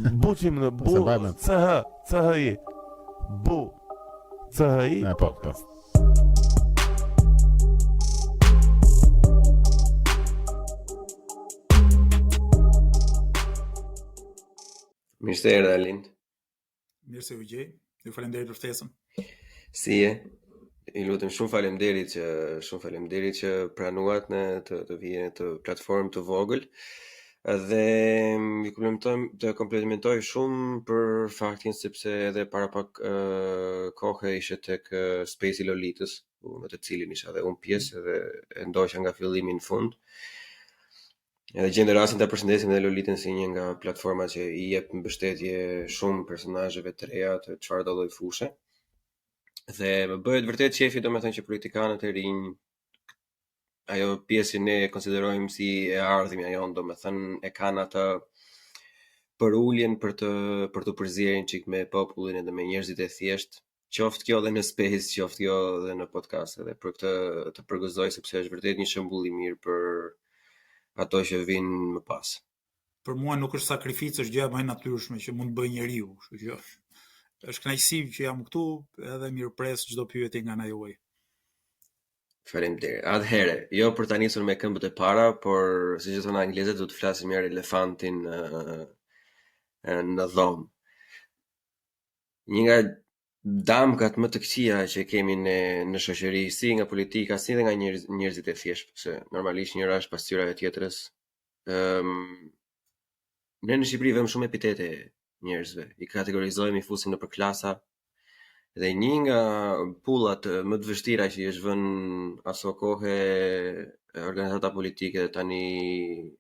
Buçim në bu CHI. Bu CHI podcast. Mirë se erdhe Alind. Mirë se u gjej. Ju faleminderit për ftesën. Si je? I lutem shumë faleminderit që pranuat në të vijeni në të platformë të vogël. Dhe të komplementoj shumë për faktin sepse edhe para pak kohë ishe tek Space i Lolitës, në të cilin isha dhe unë pjesë dhe e ndoqja nga fillimi në fund. Edhe gjende rastin ta përshëndesim dhe Lolitën si një nga platformat që i jep mbështetje shumë personazheve të reja të çfarëdo lloj fushë. Dhe më bëhet vërtet qefi domethënë që politikanët e rinj, ajo pjesë ne e konsiderojmë si e ardhmja jonë, domethënë e kanë atë për uljen për të përzierën çik me popullin edhe me njerëzit e thjesht, qoftë kjo edhe në space, qoftë kjo edhe në podcast, edhe për këtë të përgëzoj sepse është vërtet një shembull i mirë për ato që vinë më pas. Për mua nuk është sakrificë, është gjëja më e natyrshme që mund të bëjë njeriu, kështu që është kënaqësi që jam këtu, edhe mirëpres çdo pyetje nga ana juaj. Faleminderit. Atëherë, jo për ta nisur me këmbët e para, por siç e thonë anglezët, do të flasim me elefantin në dhomë. Një nga damkat më të këqija që kemi në shoqëri, si nga politika, si dhe nga njerëzit e thjeshtë, se normalisht njëra është pasqyrave tjetrës. Ne në Shqipëri vëmë shumë epitete njerëzve, i kategorizojmë, i fusim nëpër klasa. Dhe një nga pullat më të vështira që i është vënë aso kohë organizata politike dhe tani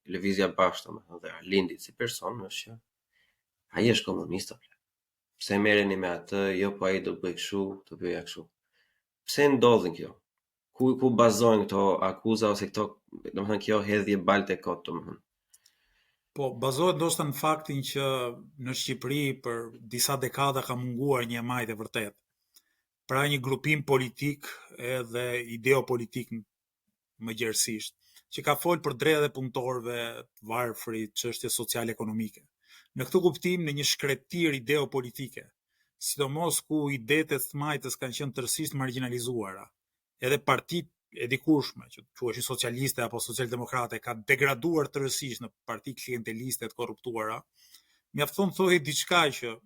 Lëvizja Bashkë, dhe Arlindit si person, është që ai është komunist. Pse merreni me atë, jo po ai do bëj kështu, do bëja kështu. Pse ndodhin kjo? Ku bazohen këto akuza ose këto, domethënë kjo hedhje balte kot, domethënë? Po, bazohet ndoshta në faktin që në Shqipëri për disa dekada ka munguar një majtë e vërtet. Pra një grupim politik edhe ideopolitik më gjerësisht, që ka folë për drejtat e punëtorëve, varfrit, çështje sociale-ekonomike. Në këtë kuptim, në një shkretir ideopolitike, sidomos ku idetë të majtës kanë qenë tërësisht marginalizuara, edhe partitë e dikurshme, që quheshin socialiste apo socialdemokrate, ka degraduar tërësisht në parti klienteliste të korruptuara, mjafton thohej diçka që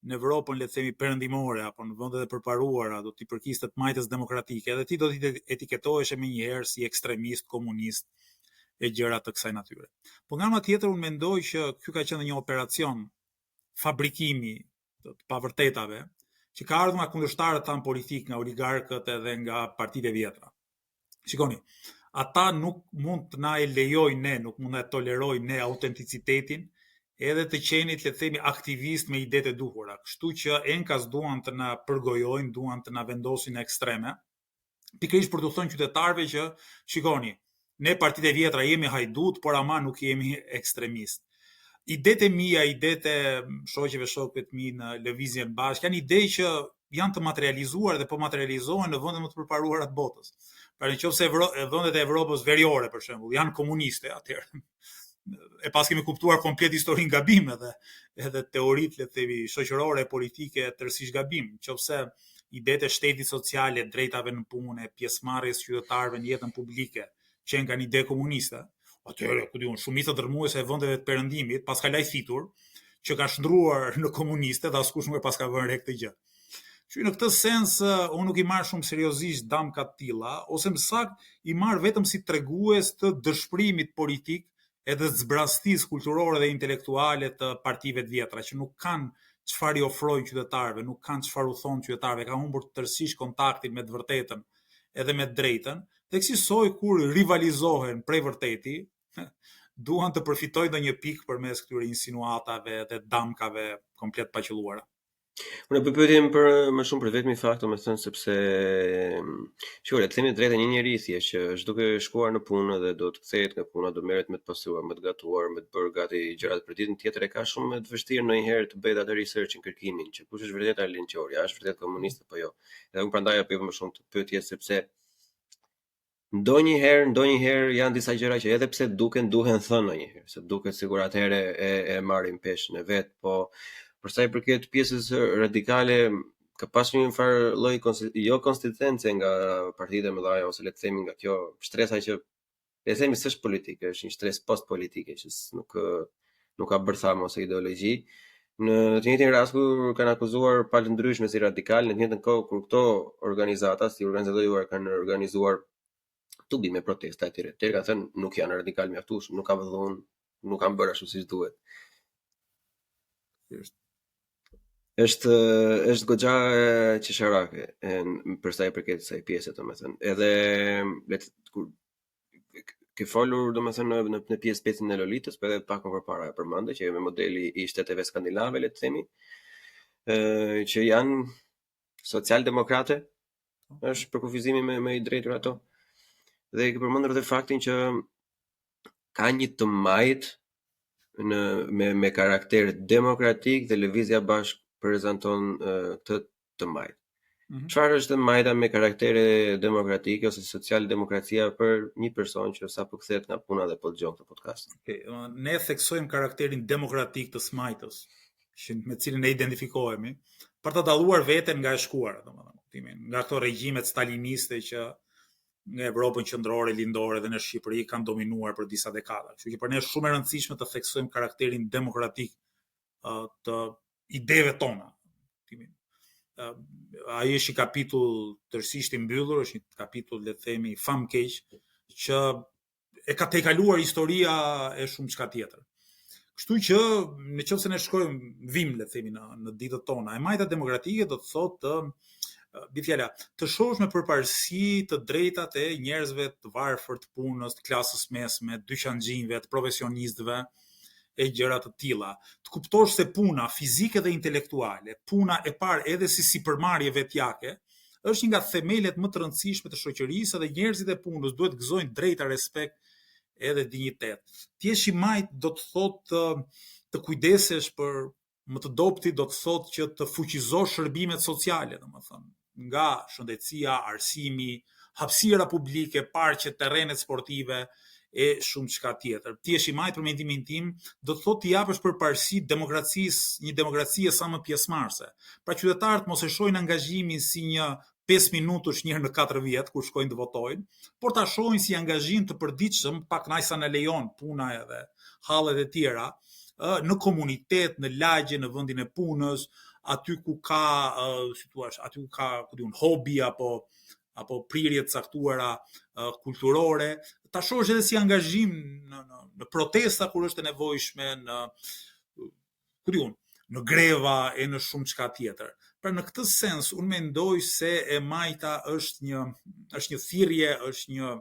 në Evropën, le të themi perëndimore apo në vendet e përparuara do t'i përkiste të majtës demokratike, edhe ti do t'i etiketohesh më njëherë si ekstremist, komunist e gjëra të kësaj natyre. Po nga ana tjetër unë mendoj që ky ka qenë një operacion fabrikimi të pavërtetave, që ka ardhur nga kundërshtarët tanë politik, nga oligarkët edhe nga partitë e vjetra. Shikoni, ata nuk mund të na e lejojnë ne, nuk mund të tolerojnë ne autenticitetin edhe të qenit, le të themi, aktivist me idetë e duhura. Kështu që enkas duan të na përgojojnë, duan të na vendosin në ekstreme, pikërisht për të thënë qytetarëve që, shikoni, ne partitë e vjetra jemi hajdut, por ama nuk jemi ekstremist. Idetë e mia, idetë e shoqëve shokëve të mi në Lëvizjen Bashkë, janë ide që janë të materializuar dhe po materializohen në vendet më të përparuara të botës. Pra nëse vendet e Evropës veriore, për shembull, janë komuniste, atëherë e pas kemi kuptuar komplet historinë gabim edhe teoritë, le të themi, shoqërore, politike tërësisht gabim. Nëse idetë e shtetit sociale, drejtave në punë, pjesëmarrjes qytetarëve në jetën publike, që kanë ide komuniste, atëherë, ku diun, shumica dërmuese e vendeve të perëndimit pas ka lajfitur që ka shndruar në komuniste dhe askush nuk e pas ka vënë re këtë gjë. Që në këtë sens unë nuk i marr shumë seriozisht damkat të tilla, ose më saktë i marr vetëm si tregues të dëshpërimit politik edhe të zbrastisë kulturore dhe intelektuale të partive të vjetra, që nuk kanë çfarë i ofrojnë qytetarëve, nuk kanë çfarë u thonë qytetarëve, ka humbur tërësisht kontaktin me të vërtetën edhe me të drejtën, dhe kësaj kur rivalizohen prej vërteti, duan të përfitojnë ndonjë pikë përmes këtyre insinuatave dhe damkave komplet paqëlluara. Unë po pyetem për më shumë për vetmin fakt, domethënë sepse shikoj, të themi drejtë, një njeri thjesht që është duke shkuar në punë dhe do të kthehet nga puna, do merret me të pastruar, me të gatuar, me të bërë gati gjërat për ditën tjetër, e ka shumë të vështirë ndonjëherë të bëjë atë researchin, kërkimin, që kush është vërtet Arlind Qori, a është vërtet komunist apo jo. Edhe unë prandaj apo më shumë të pyetje sepse ndonjëherë janë disa gjëra që edhe pse duhen thënë ndonjëherë, se duket sikur atëherë e marrin peshën e vet, po për sa i përket pjesës radikale ka pasur një farë lloj jo konsistencë nga partitë e mëdha ose le të themi nga kjo shtresa që le të themi s'është politike, është një shtres post-politike që nuk ka bërtham ose ideologji. Në të njëjtin rast kur kanë akuzuar palë ndryshme si radikal, në të njëjtën kohë kur këto organizata, si organizatorët kanë organizuar tubime protesta etj. Ka thënë nuk janë radikal mjaftueshëm, nuk ka vëllon, nuk kanë bërë ashtu siç duhet. Është goxha qesharake për sa i përket kësaj pjese, domethënë. Edhe kur ke folur domethënë në pjesë pjesën e Lolitës, por edhe pak më përpara e përmendë që me modeli i shteteve skandinave, le të themi, që janë socialdemokrate, është për kufizimi me i drejtur ato. Dhe ke përmendur edhe faktin që ka një të majt me karakter demokratik dhe Lëvizja Bashk prezanton këtë të majt. Çfarë është majta me karaktere demokratike ose social-demokracia për një person që sapo kthehet nga puna dhe po dëgjon këtë podcast? Ne theksojmë karakterin demokratik të smajtës, me cilin ne identifikohemi, për të dalluar veten nga e shkuara, domethënë, nga këto regjimet staliniste që nga Evropën qendrore, lindore dhe në Shqipëri kanë dominuar për disa dekada. Kështu që për ne është shumë e rëndësishme të theksojmë karakterin demokratik të ideve tona. Ai është një kapitull tërësisht i mbyllur, është një kapitull le të themi famkeq që e ka tejkaluar historia e shumë çka tjetër. Kështu që nëse ne shkojmë vim le të themi në ditët tona, e majta demokratike do të thotë të shohësh me përparësi të drejtat e njerëzve të varfër, të punës, të klasës mesme, të dyqanxhinjve, të profesionistëve e gjëra të tilla. Të kuptosh se puna fizike dhe intelektuale, puna e parë edhe si sipërmarrje vetjake, është një nga themelet më të rëndësishme të shoqërisë dhe njerëzit e punës duhet gëzojnë drejta, respekt edhe dinjitet. Ti je i majt do të thotë të kujdesesh për më të dobti, do të thotë që të fuqizosh shërbimet sociale, domethënë, nga shëndetësia, arsimi, hapësira publike, parqet, terrenet sportive e shumë çka tjetër. Ti je i majt për mendimin tim, do të thotë të japësh përparësi demokracisë, një demokracie sa më pjesëmarrëse. Pra qytetarët mos e shohin angazhimin si një 5 minutësh një herë në 4 vjet kur shkojnë të votojnë, por ta shohin si angazhim të përditshëm, pak naj sa na lejon puna edhe hallet e tjera, në komunitet, në lagje, në vendin e punës, aty ku ka, si thua, aty ku ka, hobi apo prirje të caktuara kulturore, ta shohësh edhe si angazhim në protesta kur është e nevojshme, në greva e në shumë çka tjetër. Pra në këtë sens unë mendoj se e majta është një thirrje, është një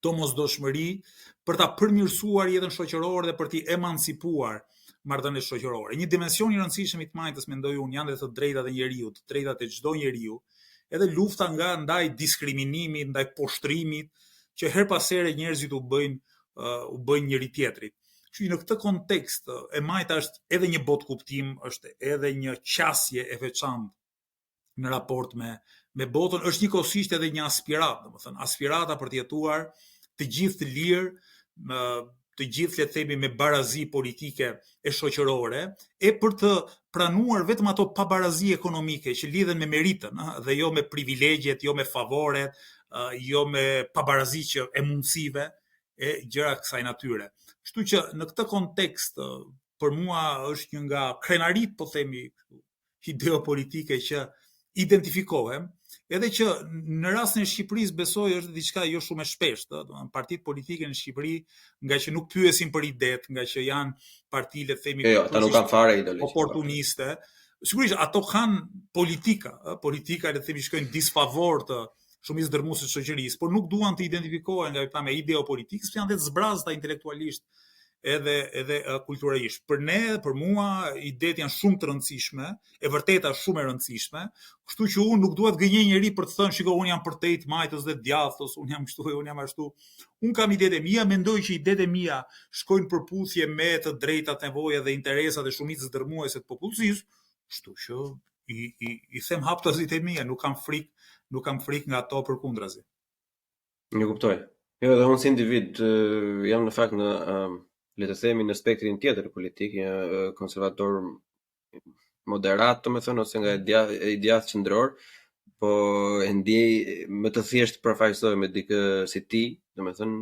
domosdoshmëri për ta përmirësuar jetën shoqërore dhe për t'i emancipuar marrëdhëniet shoqërore. Një dimension i rëndësishëm i të majtës mendoj unë janë edhe të drejtat e njeriut, të drejtat e çdo njeriu, edhe lufta ndaj diskriminimit, ndaj poshtrimit, që her pas here njerëzit u bëjnë njëri tjetrit. Kështu në këtë kontekst e majta është edhe një botë kuptim, është edhe një qasje e veçantë në raport me botën, është njëkohësisht edhe një aspirat, domethënë aspirata për të jetuar të gjithë të lirë, të gjithë le të themi me barazi politike e shoqërore, e për të pranuar vetëm ato pabarazi ekonomike që lidhen me meritën, dhe jo me privilegjet, jo me favoret, jo me pabarazi që e mundësive e gjëra kësaj natyre. Kështu që në këtë kontekst për mua është një nga krenarit, po themi, ideopolitike që identifikohem, edhe që në rastin e Shqipërisë besoj është diçka jo shumë e shpeshtë, partitë politike në Shqipëri, nga që nuk pyesin për idet, nga që janë parti le të themi ata nuk kanë fare ideologji oportuniste. Sigurisht ato kanë politika le të themi shkojnë disfavor të shumicës dërmuese të shoqërisë, por nuk duan të identifikohen nga me ideopolitikë, sepse janë të zbrazta intelektualisht edhe kulturalisht. Për ne, për mua, idetë janë shumë të rëndësishme, e vërteta shumë e rëndësishme, kështu që unë nuk dua të gënjej njëri për të thënë, shiko, unë jam për të majtës dhe djathtos, unë jam kështu, unë jam ashtu. Unë kam idetë e mia, mendoj që idetë e mia shkojnë përputhje me të drejtat, nevojat dhe interesat e shumicës dërmuese të popullsisë, kështu që i them haptazit e mia, nuk kam frikë nga ato përkundrazi. Një kuptoj. Jo, dhe unë si individ jam në fakt në le të themi në spektrin tjetër politik, një konservator moderat, domethënë, ose nga i djathtë qendror, po e ndjej më të thjesht përfaqësoj me dikë si ti, domethënë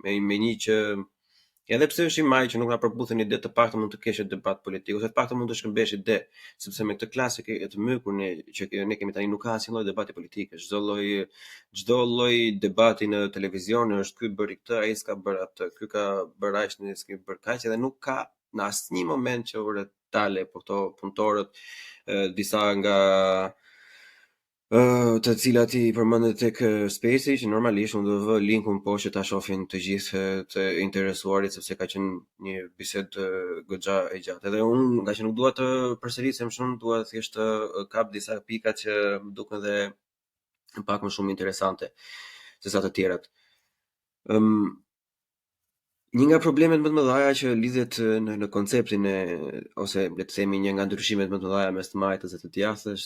me një që edhe pse është i maj që nuk na përputhen ide, të paktën mund të kesh debat politik ose të paktën mund të shkëmbesh ide, sepse me këtë klasë e të mykur ne kemi tani nuk ka asnjë lloj debati politike, çdo lloj debati në televizion është ky bëri këtë, ai s'ka bërë atë, ky ka bërë aq, ne s'kemi bërë kaq, dhe nuk ka në asnjë moment që ore tale po këto punëtorët disa nga të cilat i përmendet tek Spacey, që normalisht unë do vë linkun poshtë që ta shohin të gjithë të interesuarit, sepse ka qenë një bisedë goxha e gjatë. Edhe unë, nga që nuk dua të përsërisem shumë, dua thjesht të kap disa pika që më duken edhe pak më shumë interesante se sa të tjerat. Një nga problemet më të mëdha që lidhet në konceptin ose le të themi një nga ndryshimet më të mëdha mes të majtës dhe të djathtës,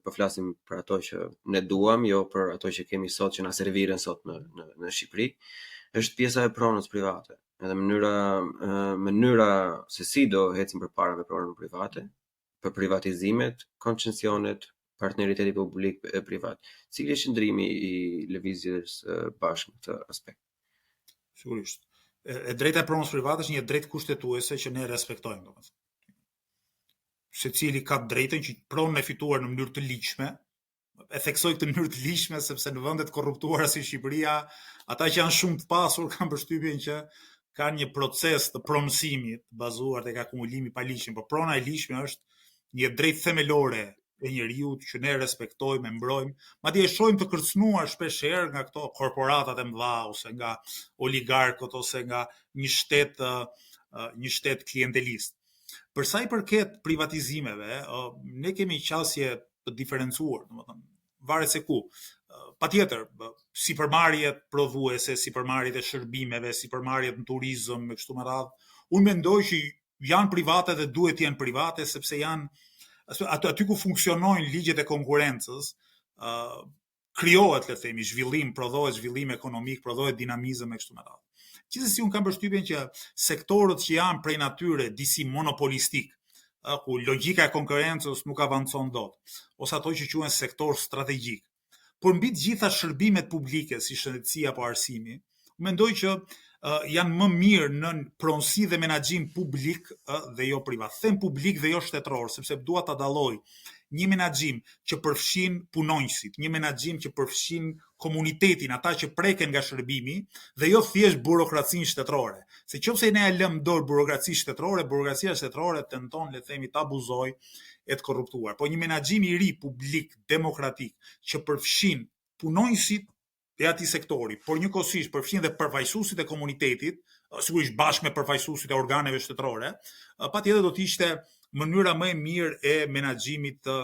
po flasim për ato që ne duam, jo për ato që kemi sot, që na serviren sot në Shqipëri, është pjesa e pronës private. Edhe mënyra se si do ecim përpara me pronën private, për privatizimet, koncesionet, partneriteti publik e privat. Cili është ndrimi i lëvizjes bashkë në këtë aspekt? Sigurisht. E drejta e pronës private është një drejtë kushtetuese që ne respektojmë, domethënë. Secili ka drejtën që pronën e fituar në mënyrë të ligjshme, e theksoj këtë në mënyrë të ligjshme sepse në vendet korruptuara si Shqipëria, ata që janë shumë të pasur kanë përshtypjen që kanë një proces të pronësimit bazuar tek akumulimi pa ligjshëm, por prona e ligjshme është një drejtë themelore e njeriu që ne respektojmë, e mbrojmë, madje e shohim të kërcënuar shpeshherë nga këto korporatat e mëdha ose nga oligarkët ose nga një shtet klientelist. Për sa i përket privatizimeve, ne kemi qasje të diferencuar, domethënë, varet se ku. Patjetër, sipërmarrjet prodhuese, sipërmarrjet e shërbimeve, sipërmarrjet në turizëm me kështu me radhë, unë mendoj që janë private dhe duhet të jenë private sepse janë aty ku funksionojnë ligjet e konkurrencës, krijohet, le të themi, zhvillim, prodhohet zhvillim ekonomik, prodhohet dinamizëm e kështu me radhë. Gjithsesi unë kam përshtypjen që sektorët që janë prej natyre disi monopolistik, ku logjika e konkurrencës nuk avancon dot, ose ato që quhen sektor strategjik. Por mbi të gjitha shërbimet publike si shëndetësia apo arsimi, mendoj që janë më mirë në pronësi dhe menaxhim publik dhe jo privat. Them publik dhe jo shtetëror, sepse dua ta dalloj një menaxhim që përfshin punonjësit, një menaxhim që përfshin komunitetin, ata që preken nga shërbimi, dhe jo thjesht burokracinë shtetërore. Se nëse ne e lëm dorë burokracisë shtetërore, burokracia shtetërore tenton, le të themi, ta abuzojë e të korruptuar. Po një menaxhim i ri, publik, demokratik, që përfshin punonjësit e atij sektori, por njëkohësisht përfshin dhe përfaqësuesit e komunitetit, sigurisht bashkë me përfaqësuesit e organeve shtetërore, patjetër do të ishte mënyra më e mirë e menaxhimit të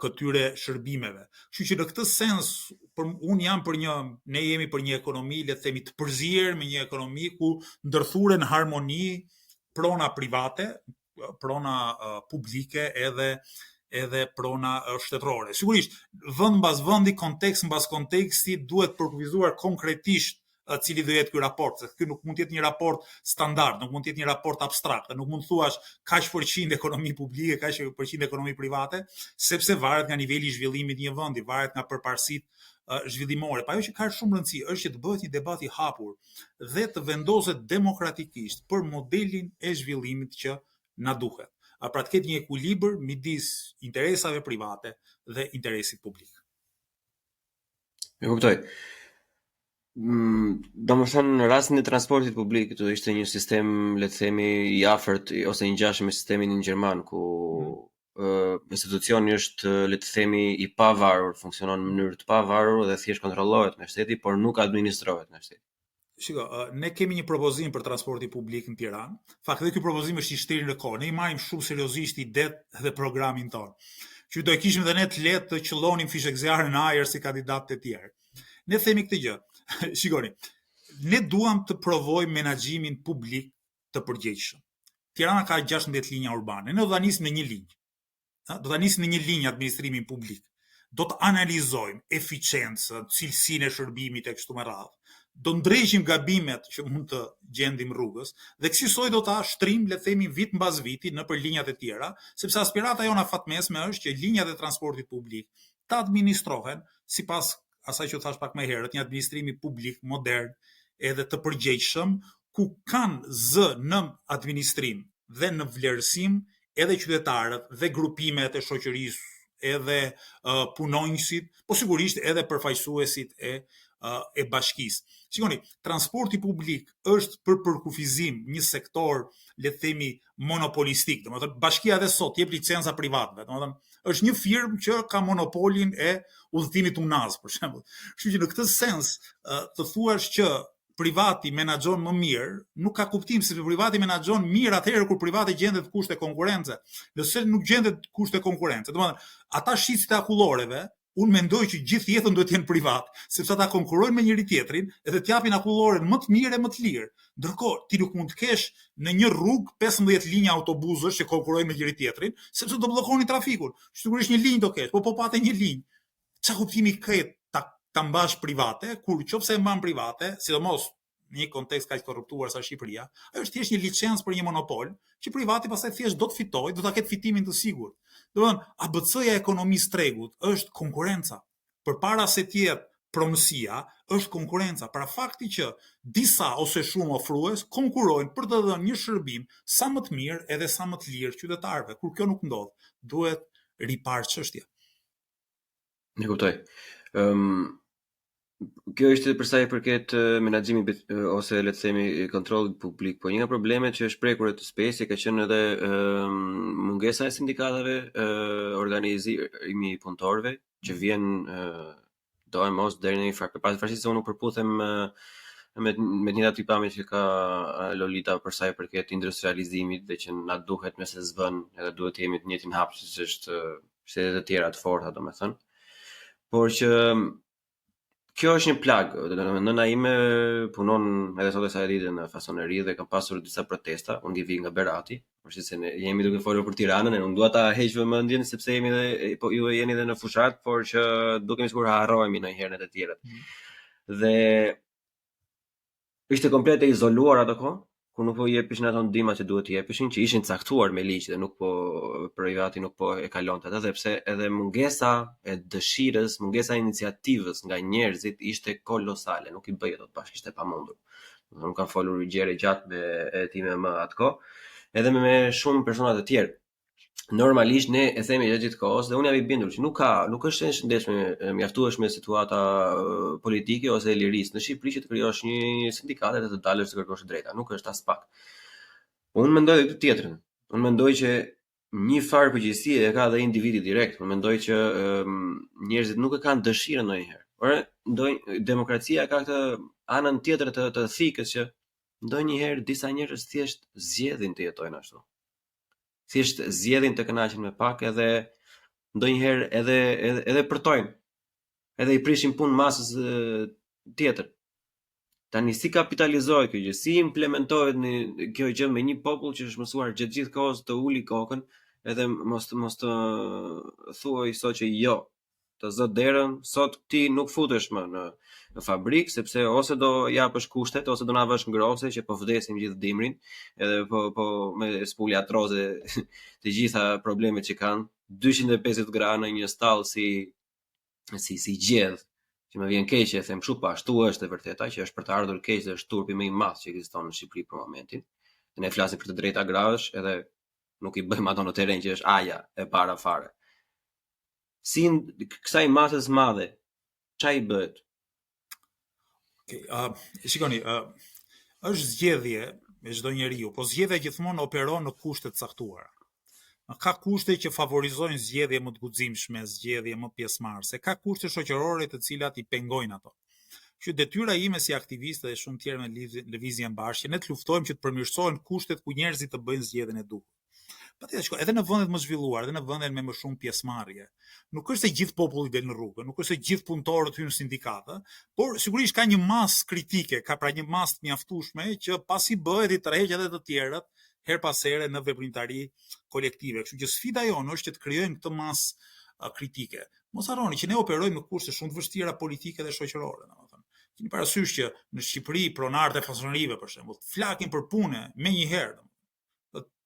këtyre shërbimeve. Kështu që në këtë sens, ne jemi për një ekonomi, le të themi, të përzier, me një ekonomi ku ndërthuren në harmoni prona private, prona publike edhe prona shtetërore. Sigurisht, vend mbas vendi, kontekst mbas konteksti, duhet përkufizuar konkretisht cili do jetë ky raport, se ky nuk mund të jetë një raport standard, nuk mund të jetë një raport abstrakt, nuk mund thuash kaq % ekonomi publike, kaq % ekonomi private, sepse varet nga niveli i zhvillimit i një vendi, varet nga përparësitë zhvillimore. Pa ajo që ka shumë rëndësi është që të bëhet një debat i hapur dhe të vendoset demokratikisht për modelin e zhvillimit që na duhet. Pra të ketë një ekuilibër midis interesave private dhe interesit publik. E kuptoj. Domethënë në rastin e transportit publik do ishte një sistem, le të themi, i afërt ose i ngjashëm me sistemin gjerman, ku institucioni është, le të themi, i pavarur, funksionon në mënyrë të pavarur dhe thjesht kontrollohet nga shteti, por nuk administrohet nga shteti. Shiko, ne kemi një propozim për transporti publik në Tiranë. Fakt dhe ky propozim është i shtrirë në kohë. Ne i marrim shumë seriozisht idetë dhe programin tonë. Që do e kishim dhe ne të lehtë të qellonim fishek zjarre në ajër si kandidatët e tjerë. Ne themi këtë gjë. Shikoni, ne duam të provojmë menaxhimin publik të përgjegjshëm. Tirana ka 16 linja urbane. Ne do ta nisim në një linjë. Do ta nisim në një linjë administrimin publik. do të analizojmë eficiencën, cilësinë e shërbimit e kështu me radhë. Do ndrejshim gabimet që mund të gjendim rrugës dhe kësaj do ta shtrim, le të themi, vit mbas viti në për linjat e tjera, sepse aspirata jona fatmesme është që linjat e transportit publik të administrohen sipas asaj që thash pak më herët, një administrimi publik modern edhe të përgjegjshëm, ku kanë zë në administrim dhe në vlerësim edhe qytetarët dhe grupimet e shoqërisë, edhe punonjësit, po sigurisht edhe përfaqësuesit e bashkisë. Shikoni, transporti publik është për përkufizim një sektor, le të themi, monopolistik. Domethënë, bashkia edhe sot jep licenca privatëve. Domethënë, është një firmë që ka monopolin e udhëtimit unaz, për shembull. Kështu që në këtë sens, të thuash që privati menaxhon më mirë, nuk ka kuptim, sepse privati menaxhon mirë atëherë kur privati gjendet në kushte konkurrence. Nëse nuk gjendet në kushte konkurrence, domethënë, ata shitësit e akulloreve, unë mendoj që gjithë jetën duhet të jenë privat, sepse ata konkurrojnë me njëri tjetrin edhe t'japin akulloren më të mirë e më të lirë. Ndërkohë, ti nuk mund të kesh në një rrugë 15 linja autobusësh që konkurrojnë me njëri tjetrin, sepse do bllokonin trafikun. Sigurisht një linjë do kesh, po patë një linjë. Çfarë kuptimi ka ta mbash private, kur nëse e mban private, sidomos në një kontekst kaq korruptuar sa Shqipëria, ajo është thjesht një licencë për një monopol, që privati pastaj thjesht do të fitojë, do ta ketë fitimin të sigurt. Domethënë, ABC-ja e ekonomisë tregut është konkurenca. Përpara se të jetë pronësia, është konkurenca. Pra fakti që disa ose shumë ofrues konkurrojnë për të dhënë një shërbim sa më të mirë edhe sa më të lirë qytetarëve. Kur kjo nuk ndodh, duhet riparë çështja. Ne kuptoj. Kjo është për sa i përket menaxhimit ose le të themi kontrollit publik, po një nga problemet që është prekur të spesë ka qenë edhe mungesa e sindikatave, organizimi i punëtorëve që vjen do e mos deri në një farë. Pavarësisht se unë nuk përputhem me një tipame që ka Lolita për sa i përket industrializimit dhe që na duhet nëse s'bën edhe duhet të jemi të njëjtin hap siç është shtetet e tjera të forta, domethënë. Por që kjo është një plag. Nëna ime punon edhe sot e sa e ditë në fasoneri dhe kam pasur disa protesta, unë vi nga Berati, përshë se ne jemi duke folur për Tiranën, e unë dua ta heq vëmendjen sepse jemi dhe po ju jeni edhe në fushat, por që dukemi sikur harrohemi ndonjëherë në të tjerët. Dhe ishte komplet e izoluar ato kohë, kur nuk po jepishin ato ndihma që duhet të jepishin, që ishin caktuar me ligj dhe nuk po privati nuk po e kalonte atë, dhe pse edhe mungesa e dëshirës, mungesa e iniciativës nga njerëzit ishte kolosale, nuk i bëj dot bashkë, ishte pamundur. Nuk kam folur gjëre gjatë me time më atko, edhe me shumë persona të tjerë. Normalisht ne e themi gjatë gjithë kohës dhe unë jam i bindur që nuk është e shëndetshme, mjaftueshme situata politike ose e lirisë në Shqipëri që të krijosh një sindikate dhe të dalësh të kërkosh drejta, nuk është as pak. Unë mendoj edhe këtë tjetrën. Unë mendoj që një farë përgjegjësie e ka edhe individi direkt. Unë mendoj që njerëzit nuk e kanë dëshirën ndonjëherë. Por demokracia ka këtë anën tjetër të thikës që ndonjëherë disa njerëz thjesht zgjedhin të jetojnë ashtu. Thjesht zgjedhin të kënaqen me pak edhe ndonjëherë edhe përtojnë. Edhe i prishin punë masës tjetër. Tani si kapitalizohet kjo gjë, si implementohet kjo gjë me një popull që është mësuar gjithë kohës të uli kokën, edhe mos të thuaj sot që jo, të zë derën, sot ti nuk futesh më në fabrikë, sepse ose do japësh kushtet, ose do na vësh ngrose që po vdesim gjithë dimrin, edhe po me spulja atroze të gjitha problemet që kanë, 250 gra në një stall si gjedh, që më vjen keq e them kështu, pa ashtu është e vërteta që është për të ardhur keq dhe është turpi më i madh që ekziston në Shqipëri për momentin. Ne flasim për të drejta grash, edhe nuk i bëjmë ato në terren që është aja e para fare. Si kësaj masës madhe, ç'a i bëhet? Shikoni, është zgjedhje me çdo njeriu, po zgjedhja gjithmonë operon në kushte të caktuara. Ka kushte që favorizojnë zgjedhje më të guximshme, zgjedhje më pjesëmarrëse, ka kushte shoqërore të cilat i pengojnë ato. Që detyra ime si aktiviste dhe shumë tjerë me lëvizjen bashkë, ne të luftojmë që të përmirësohen kushtet ku njerëzit të bëjnë zgjedhjen e duhur. Patjetër, edhe në vendet më zhvilluar, edhe në vendet me më shumë pjesëmarrje, nuk është se gjithë populli del në rrugë, nuk është se gjithë punëtorët hyjnë në sindikata, por sigurisht ka një masë kritike, ka pra një masë të mjaftueshme që pasi bëhet i tërheq edhe të tjerët her pas here në veprimtari kolektive. Kështu që sfida jonë është që të krijojmë këtë masë kritike. Mos harroni që ne operojmë në kushte shumë të vështira politike dhe shoqërore, domethënë. Keni parasysh që në Shqipëri pronarët e fasonerive për shembull flakin për punë menjëherë.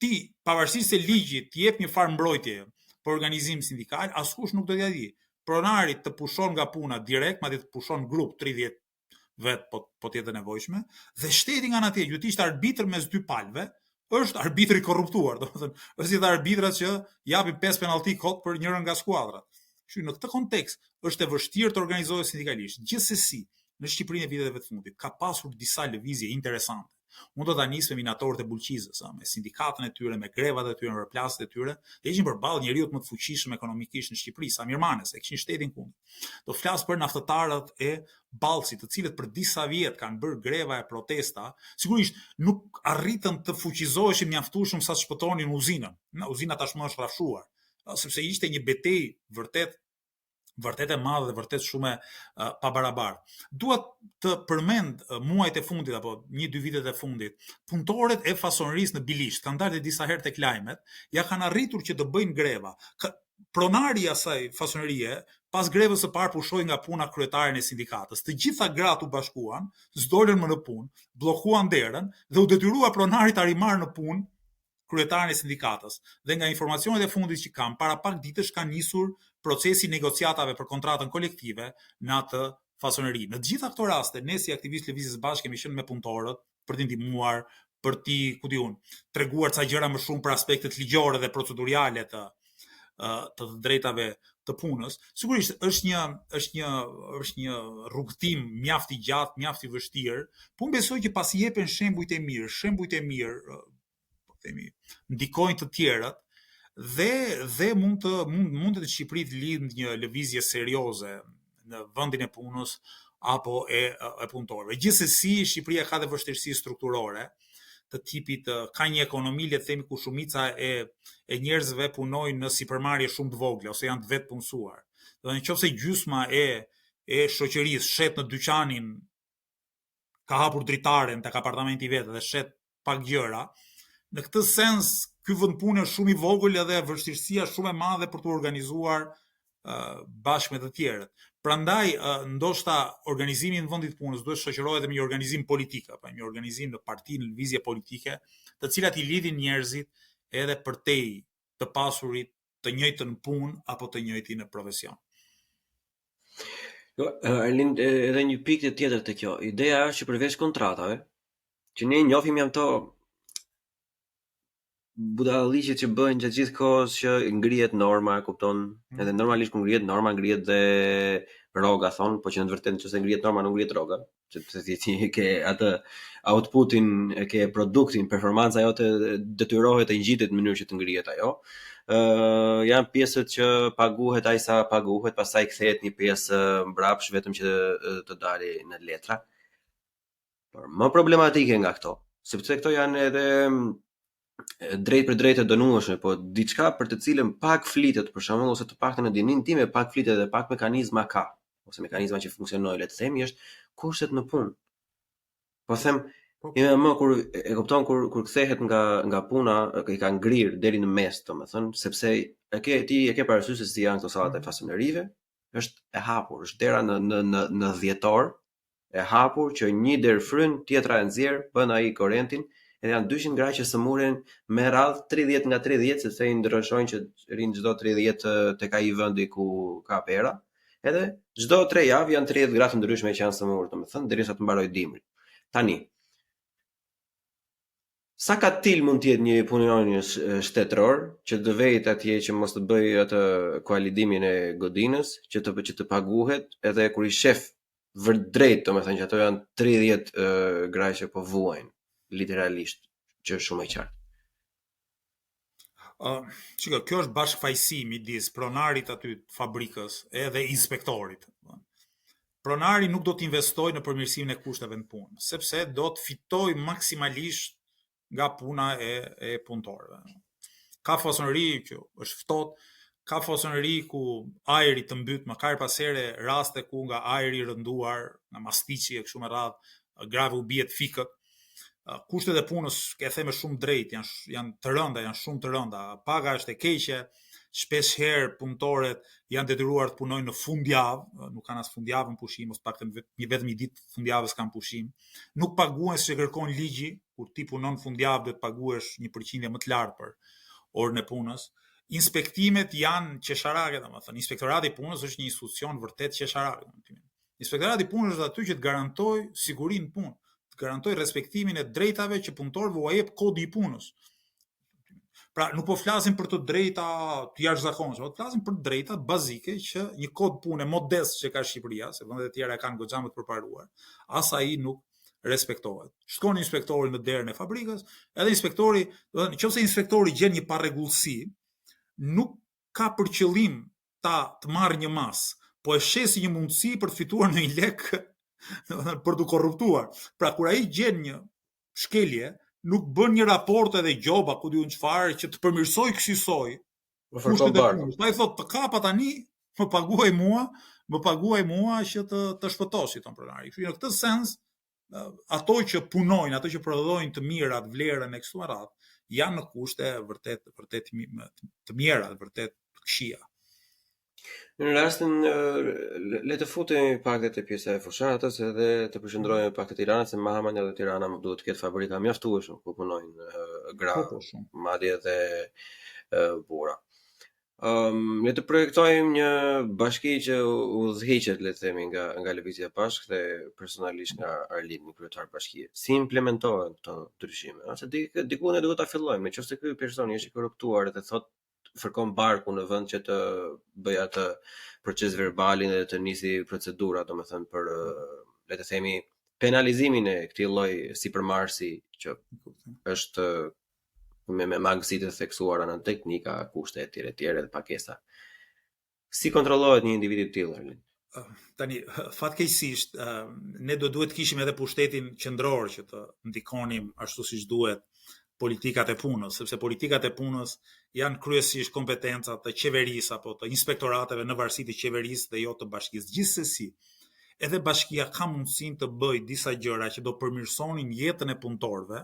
Ti pavarësisht se ligji të jep një farë mbrojtje për organizim sindikal, askush nuk do t'ia di. Pronari të pushon nga puna direkt, madje të pushon grup 30 vet po të jetë nevojshme, dhe shteti nga ana tjetër, ju të ishte arbitër mes dy palëve, është arbitër i korruptuar, domethënë, është si arbitrat që japin 5 penallti kot për njërin nga skuadrat. Kështu në këtë kontekst është e vështirë të organizohet sindikalisht. Gjithsesi, në Shqipërinë e viteve të fundit ka pasur disa lëvizje interesante. Unë do ta nis me minatorët e Bulqizës, me sindikatën e tyre, me grevat e tyre, me përplasjet e tyre, dhe ishin përballë njeriu më të fuqishëm ekonomikisht në Shqipëri, Samir Manes, e kishin shtetin kundër. Do flas për naftëtarët e Ballësit, të cilët për disa vjet kanë bërë greva e protesta, sigurisht nuk arritën të fuqizoheshin mjaftueshëm sa të shpëtonin uzinën. Uzina tashmë është rrafshuar, sepse ishte një betejë vërtet e madhe dhe vërtet shumë pabarabartë. Dua të përmend muajt e fundit apo 1-2 vitet e fundit, punëtorët e fasonerisë në Bilisht kanë dalë disa herë tek lajmet, ja kanë arritur që të bëjnë greva. Pronari i asaj fasonerie pas grevës së parë pushoi nga puna kryetarin e sindikatës. Të gjitha gratë u bashkuan, s'dolën më në punë, bllokuan derën dhe u detyrua pronari ta rimarrë në punë kryetarin e sindikatës. Dhe nga informacionet e fundit që kam, para pak ditësh ka nisur procesi negociatave për kontratën kolektive në atë fasoneri. Në të gjitha këto raste, ne si aktivistë lëvizjes bashkë kemi qenë me punëtorët për t'i ndihmuar, për t'i, treguar ca gjëra më shumë për aspektet ligjore dhe procedurale të drejtave të punës. Sigurisht është një rrugtim mjaft i gjatë, mjaft i vështirë, por unë besoj që pasi jepen shembujt e mirë, ndikojnë të tjerët, dhe mund të Shqipëri të lindë një lëvizje serioze në vendin e punës apo e punëtorëve. Gjithsesi, Shqipëria ka dhe vështirësi strukturore të tipit, ka një ekonomi, le të themi, ku shumica e njerëzve punojnë në sipërmarrje shumë të vogla ose janë të vetë punësuar. Do nëse gjysma e shoqërisë shet në dyqanin, ka hapur dritaren tek apartamenti i vet dhe shet pak gjëra, në këtë sens, ky vend pune është shumë i vogël edhe vështirësia shumë e madhe për të organizuar bashkë me të tjerët. Prandaj, ndoshta organizimi në vendit punës duhet shoqërohet me një organizim politik, apo një organizim në parti, në lëvizje politike, të cilat i lidhin njerëzit edhe përtej të pasurit të njëjtën punë apo të njëjtin në profesion. Arlind, edhe një pikë tjetër të kjo. Ideja është që përveç kontratave, që ne njohim jam to budalliqet që bëhen gjatë gjithë kohës që ngrihet norma, kupton? Edhe normalisht kur ngrihet norma, ngrihet dhe rroga thon, po që në të vërtetë nëse ngrihet norma nuk ngrihet rroga, që ti ke atë outputin, ke produktin, performanca jote detyrohet të ngjitet në mënyrë që të ngrihet ajo. Janë pjesët që paguhet ai sa paguhet, pastaj kthehet një pjesë mbrapsh vetëm që të dalë në letra. Por më problematike nga këto, sepse këto janë edhe drejt për drejt e dënueshme, po diçka për të cilën pak flitet, për shembull, ose të paktën në dinin time pak flitet dhe pak mekanizma ka, ose mekanizma që funksionojnë, le të themi, është kushtet në punë. Po them, kur e kupton kur kthehet nga puna, i ka ngrirë deri në mes, domethënë, sepse ti e ke parasysh se si janë këto sallat e fasonerive, është e hapur, është dera në dhjetor, e hapur që një derë fryn, tjetra e nxjerr, bën ai korrentin. Edhe janë 200 gra që sëmuren me radhë 30 nga 30, sepse i ndryshojnë që rinë çdo 30 tek ai vendi ku ka pera. Edhe çdo 3 javë janë 30 gra të ndryshme që janë sëmurë, domethënë, derisa të mbarojë dimri. Tani, sa katil mund të jetë një punonjës shtetëror që të vejt atje që mos të bëj atë kualidimin e godinës, që të paguhet, edhe kur i shef vërdrejt, domethënë që ato janë 30 gra që po vuajnë. Literalisht, që është shumë e qartë. Kjo është bashkëfaqësi midis pronarit aty të fabrikës edhe inspektorit. Pronari nuk do të investojë në përmirësimin e kushteve në punë, sepse do të fitojë maksimalisht nga puna e punëtorëve. Ka fasoneri që është ftohtë, ka fasoneri ku ajri të mbyt më kaq pas here, raste ku nga ajri i rënduar, nga mastiçi e kështu me radhë, grave u bie fikët. Kushtet e punës, ke theme shumë drejt, janë të rënda, janë shumë të rënda. Paga është e keqe, shpesh herë punëtorët janë detyruar të punojnë në fundjavë, nuk kanë as fundjavën pushim, ose paktën vetëm një ditë fundjavës kanë pushim. Nuk paguhen siç e kërkon ligji, kur ti punon fundjavë duhet paguhesh 1% më të lartë për orën e punës. Inspektimet janë qesharake, domethënë Inspektorati i Punës është një institucion vërtet qesharak. Inspektorati i Punës është aty që të garantojë sigurinë në punë, të garantojë respektimin e drejtave që punëtorëve u jep kodi i punës. Pra nuk po flasim për të drejta të jashtëzakonshme, po flasim për drejta bazike që një kod pune modest që ka Shqipëria, se vendet e tjera kanë goxha më të përparuar, as ai nuk respektohet. Shkon inspektori në derën e fabrikës, edhe inspektori, nëse inspektori gjen një parregullsi, nuk ka për qëllim të marrë një mas, po e shesi një mundësi për të fituar në një lek për të korruptuar. Pra kur ai gjen një shkelje, nuk bën një raport edhe gjoba, ku diun çfarë, që të përmirësoj kësaj. Ai thotë të kapa tani, më paguaj mua që të shpëtosi ton pronari. Kështu në këtë sens, ato që punojnë, ato që prodhojnë të mirat, vlerën e kështu me radhë, janë në kushte vërtet të mira, vërtet të këqija. Në rastin, le të futemi pak te pjesa e fushatës edhe të përshëndrojmë pak te Tirana, se Mahamanja dhe Tirana duhet të ketë fabrika mjaftueshme ku punojnë gra, madje edhe burra. Le të projektojmë një bashki që udhëhiqet, le të themi, nga Lëvizja e Bashkë dhe personalisht nga Arlim, një kryetar bashkie. Si implementohen këto ndryshime? Ose diku ne duhet ta fillojmë, nëse ky person është i korruptuar dhe thotë fërkon barku në vend që të bëj atë proces verbalin dhe të nisi procedura, domethënë për, le të themi, penalizimin e këtij lloji sipërmarrësi që është me mangësitë të theksuara në teknika, kushte etj dhe pakesa. Si kontrollohet një individ i tillë? Tani, fatkeqësisht, ne duhet kishim edhe pushtetin qendror që të ndikonim ashtu siç duhet politikat e punës, sepse politikat e punës janë kryesisht kompetenca të qeverisë apo të inspektorateve në varësi të qeverisë dhe jo të bashkisë. Gjithsesi, edhe bashkia ka mundësinë të bëjë disa gjëra që do përmirësonin jetën e punëtorëve,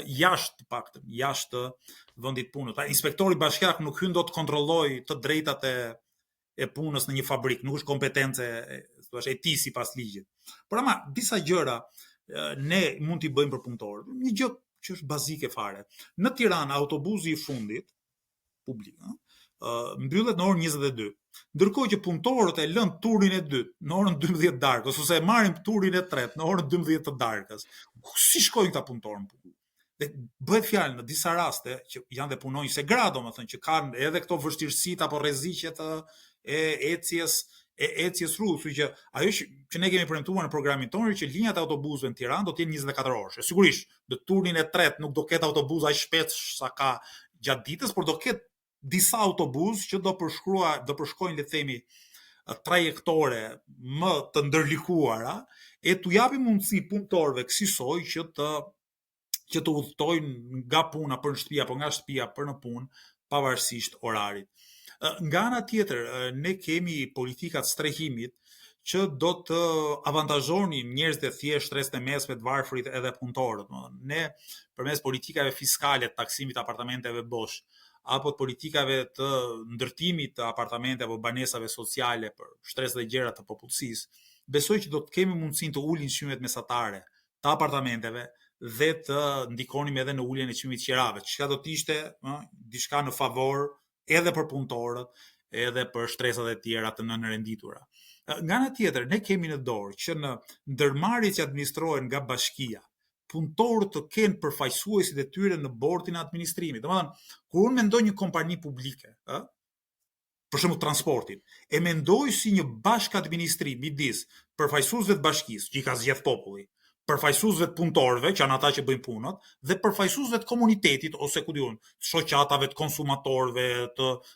jashtë vendit punës. Pra, inspektori bashkiak nuk hyn do të kontrollojë të drejtat e punës në një fabrikë, nuk është kompetencë e tij sipas ligjit. Por ama disa gjëra ne mund t'i bëjmë për punëtorët. Një gjë që është bazike fare. Në Tiranë autobusi i fundit publik mbyllet në orën 22. Ndërkohë që punëtorët e lën turin e dytë në orën 12 darkës ose e marrin turin e tretë në orën 12 të darkës. Si shkojnë këta punëtorë në punë? Dhe bëhet fjalë në disa raste që janë dhe punonjëse gra, domethënë që kanë edhe këto vështirësitë apo rreziqet e ecjes rrugës, që ajo që ne kemi premtuar në programin tonë që linjat e autobusëve në Tiranë do të jenë 24 orësh. Sigurisht, në turnin e tretë nuk do ketë autobus aq shpejt sa ka gjatë ditës, por do ketë disa autobusë që do përshkojnë, le të themi, trajektore më të ndërlikuara e t'u japin mundësi punëtorëve kësaj që të udhtojnë nga puna për në shtëpi apo nga shtëpia për në punë pavarësisht orarit. Nga ana tjetër, ne kemi politikat strehimit që do të avantazhonin njerëzit e thjeshtë, rreth e mesme, të varfrit edhe punëtorët. Ne përmes politikave fiskale të taksimit të apartamenteve bosh apo të politikave të ndërtimit të apartamente apo banesave sociale për shtresë dhe gjëra të popullsisë, besoj që do të kemi mundësinë të ulin çmimet mesatare të apartamenteve dhe të ndikonim edhe në uljen e çmimit të qerave, çka do të ishte diçka në favor edhe për punëtorët, edhe për shtresat e tjera të nënrenditura. Nga ana tjetër, ne kemi në dorë që në ndërmarrjet që administrohen nga bashkia, punëtorët të kenë përfaqësuesit e tyre në bordin e administrimit. Domethënë, kur unë mendoj një kompani publike, për shembull transportin, e mendoj si një bashk administrim midis përfaqësuesve të bashkisë, që i ka zgjedh populli, përfaqësuesve të punëtorëve, që janë ata që bëjnë punët, dhe përfaqësuesve të komunitetit ose ku diun, shoqatave të konsumatorëve,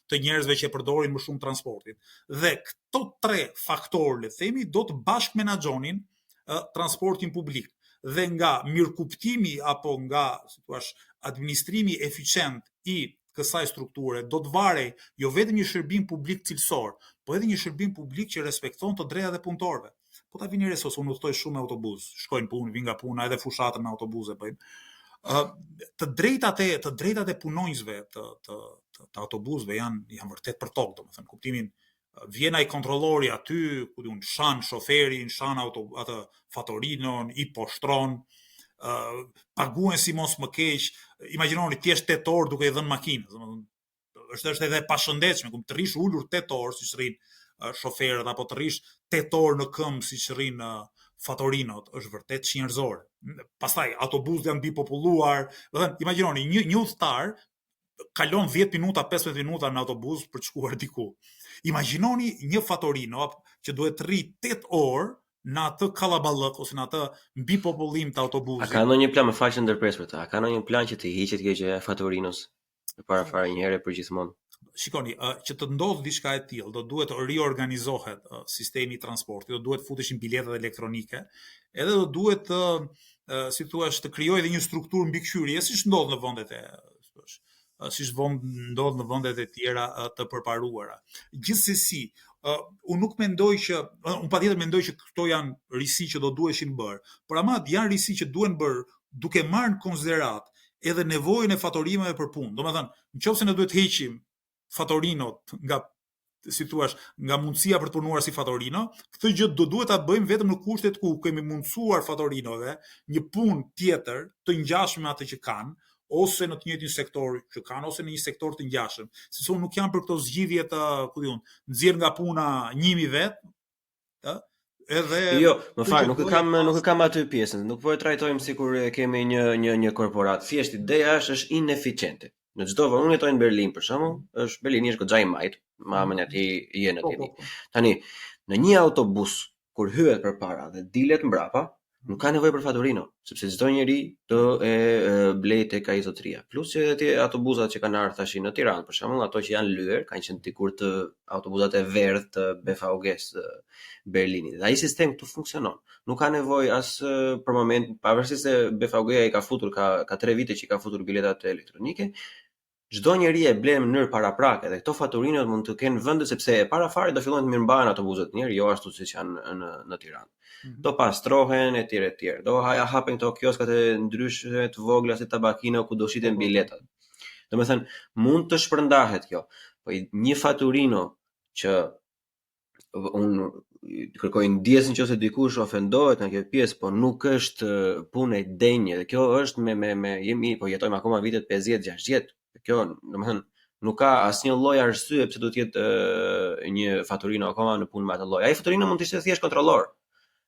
të njerëzve që përdorin më shumë transportin. Dhe këto tre faktorë, le të themi, do të bashk menaxhonin transportin publik. Dhe nga mirëkuptimi apo nga, si thua, administrimi eficient i kësaj strukture do të varej jo vetëm një shërbim publik cilësor, po edhe një shërbim publik që respekton të drejtat e punëtorëve. Po ta vini re se unë udhtoj shumë me autobus, shkojnë punë, vin nga puna, edhe fushatën me autobuse bëjmë. Të drejtat e punonjësve të autobusëve janë vërtet për tokë, domethënë kuptimin vjen ai kontrollori aty, ku diun, shan shoferin, shan atë fatorinon, i poshtron, paguen si mos më keq. Imagjinoni ti je 8 orë duke i dhënë makinës, domethënë është edhe pashëndetshme, ku të rish ulur 8 orë siç rrin shoferët, apo të rish 8 orë në këmbë siç rrin fatorinot, është vërtet çnjerëzore. Pastaj autobusët janë mbi populluar, domethënë imagjinoni një udhëtar kalon 10 minuta, 15 minuta në autobus për të shkuar diku. Imagjinoni një fatorino që duhet të rri 8 orë në atë kallaballëk ose në atë mbi popullim të autobusit. A ka ndonjë plan, më fal që ndërpres për të. A ka ndonjë plan që të hiqet kjo gjë e fatorinos para fare një herë për gjithmonë? Shikoni, që të ndodhë diçka e tillë, do duhet të riorganizohet sistemi i transportit, do duhet futeshin biletat elektronike, edhe do duhet si thua, të krijojë edhe një strukturë mbikëqyrje, siç ndodh në vendet ndodh në vendet e tjera të përparuara. Gjithsesi, unë nuk mendoj që, unë patjetër mendoj që këto janë risi që do duheshin bërë, por ama janë risi që duhen bërë duke marrë në konsiderat edhe nevojën e fatorimeve për punë. Domethënë, nëse ne duhet heqim fatorinot nga, si thua, nga mundësia për të punuar si fatorino, këtë gjë do duhet ta bëjmë vetëm në kushtet ku kemi mundësuar fatorinove një punë tjetër të ngjashme me atë që kanë, ose në të njëjtin sektor që kanë, ose në një sektor të ngjashëm. Sepse unë nuk jam për këto zgjidhje të, ku diun, nxjerr nga puna 1000 vet, edhe jo, më fal, nuk e kam aty pjesën, nuk po e trajtojmë sikur kemi një korporat. Thjesht ideja është ineficiente. Në çdo vend, unë jetoj në Berlin për shembull, Berlini është goxha i majt, mamën e tij jenë atje. Tani, në një autobus kur hyhet përpara dhe dilet mbrapa, nuk ka nevojë për fatorino, sepse çdo njeri do e blej tek ai zotëria. Plus që ti autobusat që kanë ardhur tash në Tiranë, për shembull, ato që janë lyer, kanë qenë dikur të autobusat e verdh të BVG-s të Berlinit. Dhe ai sistem këtu funksionon. Nuk ka nevojë as për moment, pavarësisht se BVG-ja i ka futur ka 3 vite që i ka futur biletat elektronike, çdo njeri e blen në mënyrë paraprake dhe këto fatorinat mund të kenë vende sepse e para fare do fillojnë të mirëmbahen autobusat njerë, jo ashtu siç janë në Tiranë. Do pastrohen etj. Do hapen këto kioskat e ndryshme të vogla si tabakina ku do shiten biletat. Domethënë mund të shpërndahet kjo. Po një faturino që unë kërkoj ndjesë nëse dikush ofendohet në kjo pjesë, po nuk është punë e denjë dhe kjo është me jemi po jetojmë akoma vitet 50-60. Kjo, domethënë, nuk ka asnjë lloj arsye pse do të jetë një faturino akoma në punë me atë lloj. Ai faturino mund të ishte thjesht kontrollor.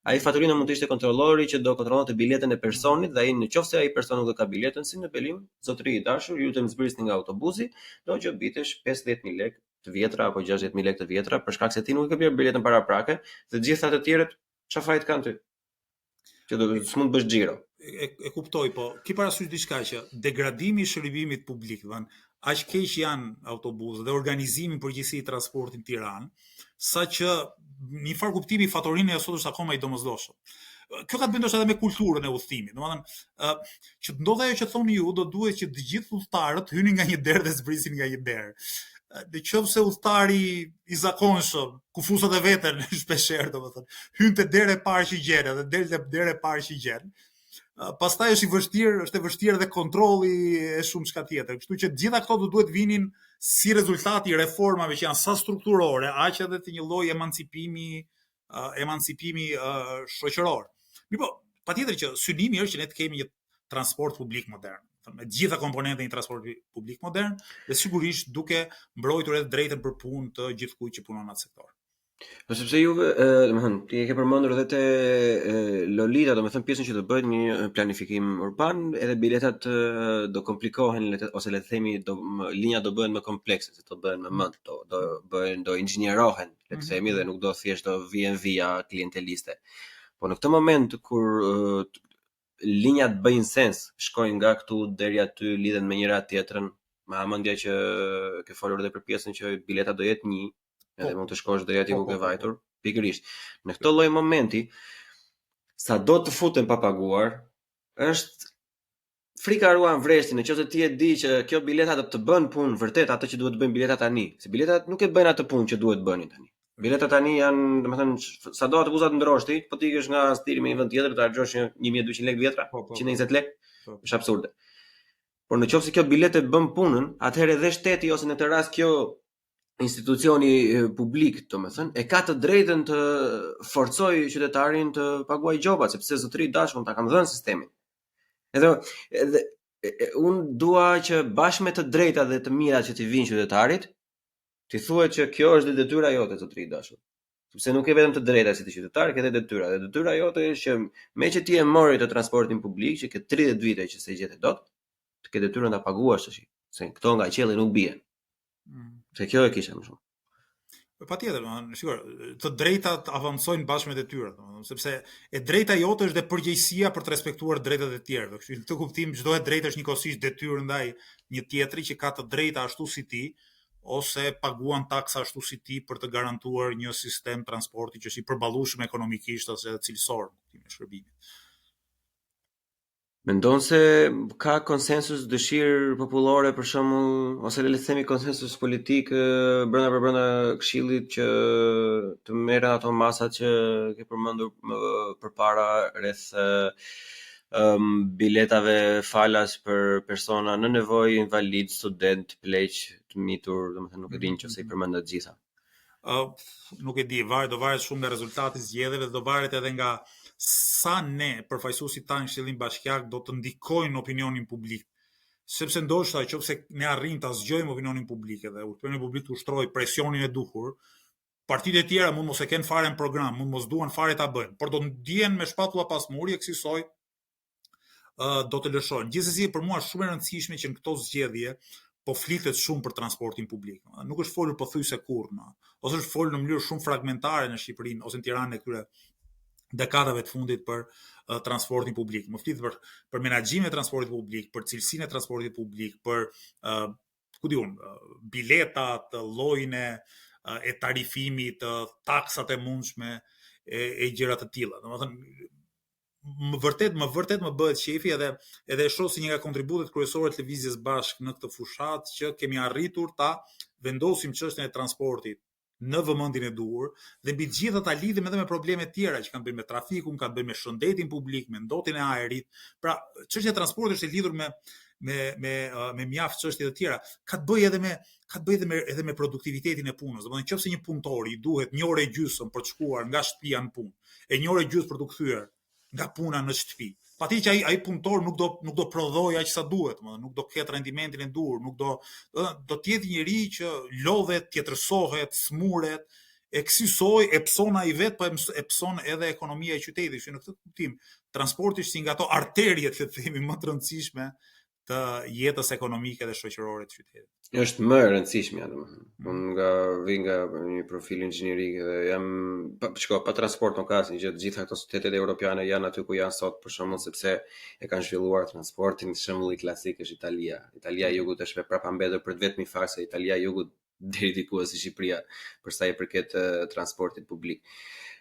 Ai faturino mund të ishte kontrollori që do kontrollonte biletën e personit dhe ai nëse ai person nuk ka biletën si në Belim, zotëri i dashur, ju të zbrisni nga autobusi, do që bitesh 50.000 lekë të vjetra apo 60.000 lekë të vjetra për shkak se ti nuk e ke bler biletën paraprake dhe të gjitha të tjerët çfarë fajt kanë ty? Që do s'mund bësh xhiro. E kuptoj, po ki parasysh diçka që degradimi i shërbimit publik, aq keq janë autobusët dhe organizimi përgjithësi i transportit në Tiranë, saqë në një farë kuptimi fatorinë e sot është akoma i domosdoshëm. Kjo ka të bëjë edhe me kulturën e udhëtimit. Domethënë, që të ndodhë ajo që thoni ju, do duhet që të gjithë udhëtarët hynin nga një derë dhe zbrisin nga një derë. Nëse udhëtari i zakonshëm, kufuzat e veten shpeshherë, domethënë, hyn te dera e parë që gjen dhe del te dera e parë që gjen. Pastaj është e vështirë dhe kontrolli e shumë çka tjetër. Kështu që gjitha këto do duhet vinin si rezultati i reformave që janë sa strukturore, aq edhe të një lloj emancipimi shoqëror. Mirpo, patjetër që synimi është që ne të kemi një transport publik modern, me gjitha komponentët e një transporti publik modern dhe sigurisht duke mbrojtur edhe drejtën për punë të gjithkujt që punon në atë sektor. Po sepse juve, domethënë, ti e ke përmendur edhe te Lolita, domethënë pjesën që do bëhet një planifikim urban, edhe biletat do komplikohen ose le të themi linjat do bëhen më komplekse, se do bëhen më mend, do inxhinierohen, le të themi, dhe nuk do thjesht do vjen via klienteliste. Po në këtë moment kur linjat bëjnë sens, shkojnë nga këtu deri aty, lidhen me njëra tjetrën, me hamendja që ke folur edhe për pjesën që bileta do jetë një, edhe mund të shkosh deri aty ku ke vajtur, pikërisht. Në këtë lloj momenti, sa do të futen pa paguar, është frika ruan vreshtin, nëse ti e di që kjo bileta do të bën punë vërtet atë që duhet të bëjnë biletat tani. Se biletat nuk e bëjnë atë punë që duhet bënin tani. Biletat tani janë, domethënë, sado autobusat ndrosh ti, po ti ikesh nga stiri me një vend tjetër të harxhosh 1200 lekë vjetra, 120 lekë, është absurde. Por në qoftë se kjo bilete bën punën, atëherë edhe shteti ose në të rast kjo institucioni publik, domethënë, e ka të drejtën të forcojë qytetarin të paguajë gjobat, sepse zotëri dashur ta kanë dhënë sistemin. Edhe unë dua që bashkë me të drejta dhe të mira që t'i vinë qytetarit, ti thuhet që kjo është detyra jote, zotëri dashur. Sepse nuk e vetëm të drejta si të qytetar, ke edhe detyra. Dhe detyra jote është që me që ti e mori të transportin publik, që ke 30 vite që se gjetë dot, të ke detyrën ta paguash tash. Se këto nga qielli nuk bien. Se kjo e kisha më shumë. Patjetër, shikoj, të drejtat avancojnë bashkë me detyrat, sepse e drejta jote është dhe përgjegjësia për të respektuar drejtat e tjerëve. Kështu në këtë kuptim çdo e drejtë është njëkohësisht detyrë ndaj një tjetri që ka të drejta ashtu si ti, ose paguan taksa ashtu si ti për të garantuar një sistem transporti që është i përballueshëm ekonomikisht ose cilësor në kuptimin e shërbimit. Mendon se ka konsensus dëshirë popullore për shembull, ose le të themi konsensus politik brenda Këshillit që të merren ato masat që ke përmendur përpara rreth biletave falas për persona në nevojë, invalid, student, pleq, të mitur, domethënë nuk e di nëse i përmend të gjitha. Nuk e di, do varet shumë nga rezultati i zgjedhjeve, do varet edhe nga sa ne përfaqësuesit tanë Këshillim Bashkiak do të ndikojnë opinionin publik. Sepse ndoshta nëse ne arrijmë ta zgjojmë opinionin publik dhe opinioni publik të ushtrojë presionin e duhur, partitë e tjera mund mos e kenë fare në program, mund mos duan fare ta bëjnë, por do ndjen me shpatulla pas muri e kësaj do të lëshojnë. Gjithsesi për mua është shumë e rëndësishme që në këto zgjedhje po flitet shumë për transportin publik. Nuk është folur pothuajse kurrë, ose është folur në mënyrë shumë fragmentare në Shqipërinë ose në Tiranë këtyre dekadave të fundit për transportin publik. Më flitet për menaxhimin e transportit publik, për cilësinë e transportit publik, për biletat, llojin e tarifimit, taksat e mundshme e gjëra të tilla. Domethënë më vërtet më bëhet qefi edhe e shoh si një nga kontributet kryesore të Lëvizjes Bashk në këtë fushat që kemi arritur ta vendosim çështjen e transportit në vëmendjen e duhur dhe mbi të gjitha ta lidhim edhe me probleme tjera që kanë të bëjnë me trafikun, kanë të bëjnë me shëndetin publik, me ndotjen e ajrit. Pra, çështja e transportit është e lidhur me mjaft çështje të tjera. Ka të bëjë edhe me produktivitetin e punës. Domethënë nëse një punëtor i duhet 1 orë e gjysmë për të shkuar nga shtëpia në punë, e 1 orë e gjysmë për të kthyer nga puna në shtëpi. Patjetër që ai punëtor nuk do prodhoj aq sa duhet, nuk do ketë rendimentin e duhur, nuk do të jetë njëri që lodhet, tjetërsohet, smuret, e kësaj e pson ai vet, po e pson edhe ekonomia e qytetit. Që në këtë kuptim, transporti është si nga ato arteriet, le të themi, më të rëndësishme të jetës ekonomike dhe shoqërore të qytetit. Është më e rëndësishme, domethënë. Unë vi nga një profil inxhinierik dhe jam pa transport nuk ka asnjë gjë. Të gjitha këto shtetet europiane janë aty ku janë sot, për shembull, sepse e kanë zhvilluar transportin. Shembulli klasik është Italia. Italia e Jugut është prapambetur për të vetmi fakt se Italia e Jugut deri diku si Shqipëria për sa i përket transportit publik.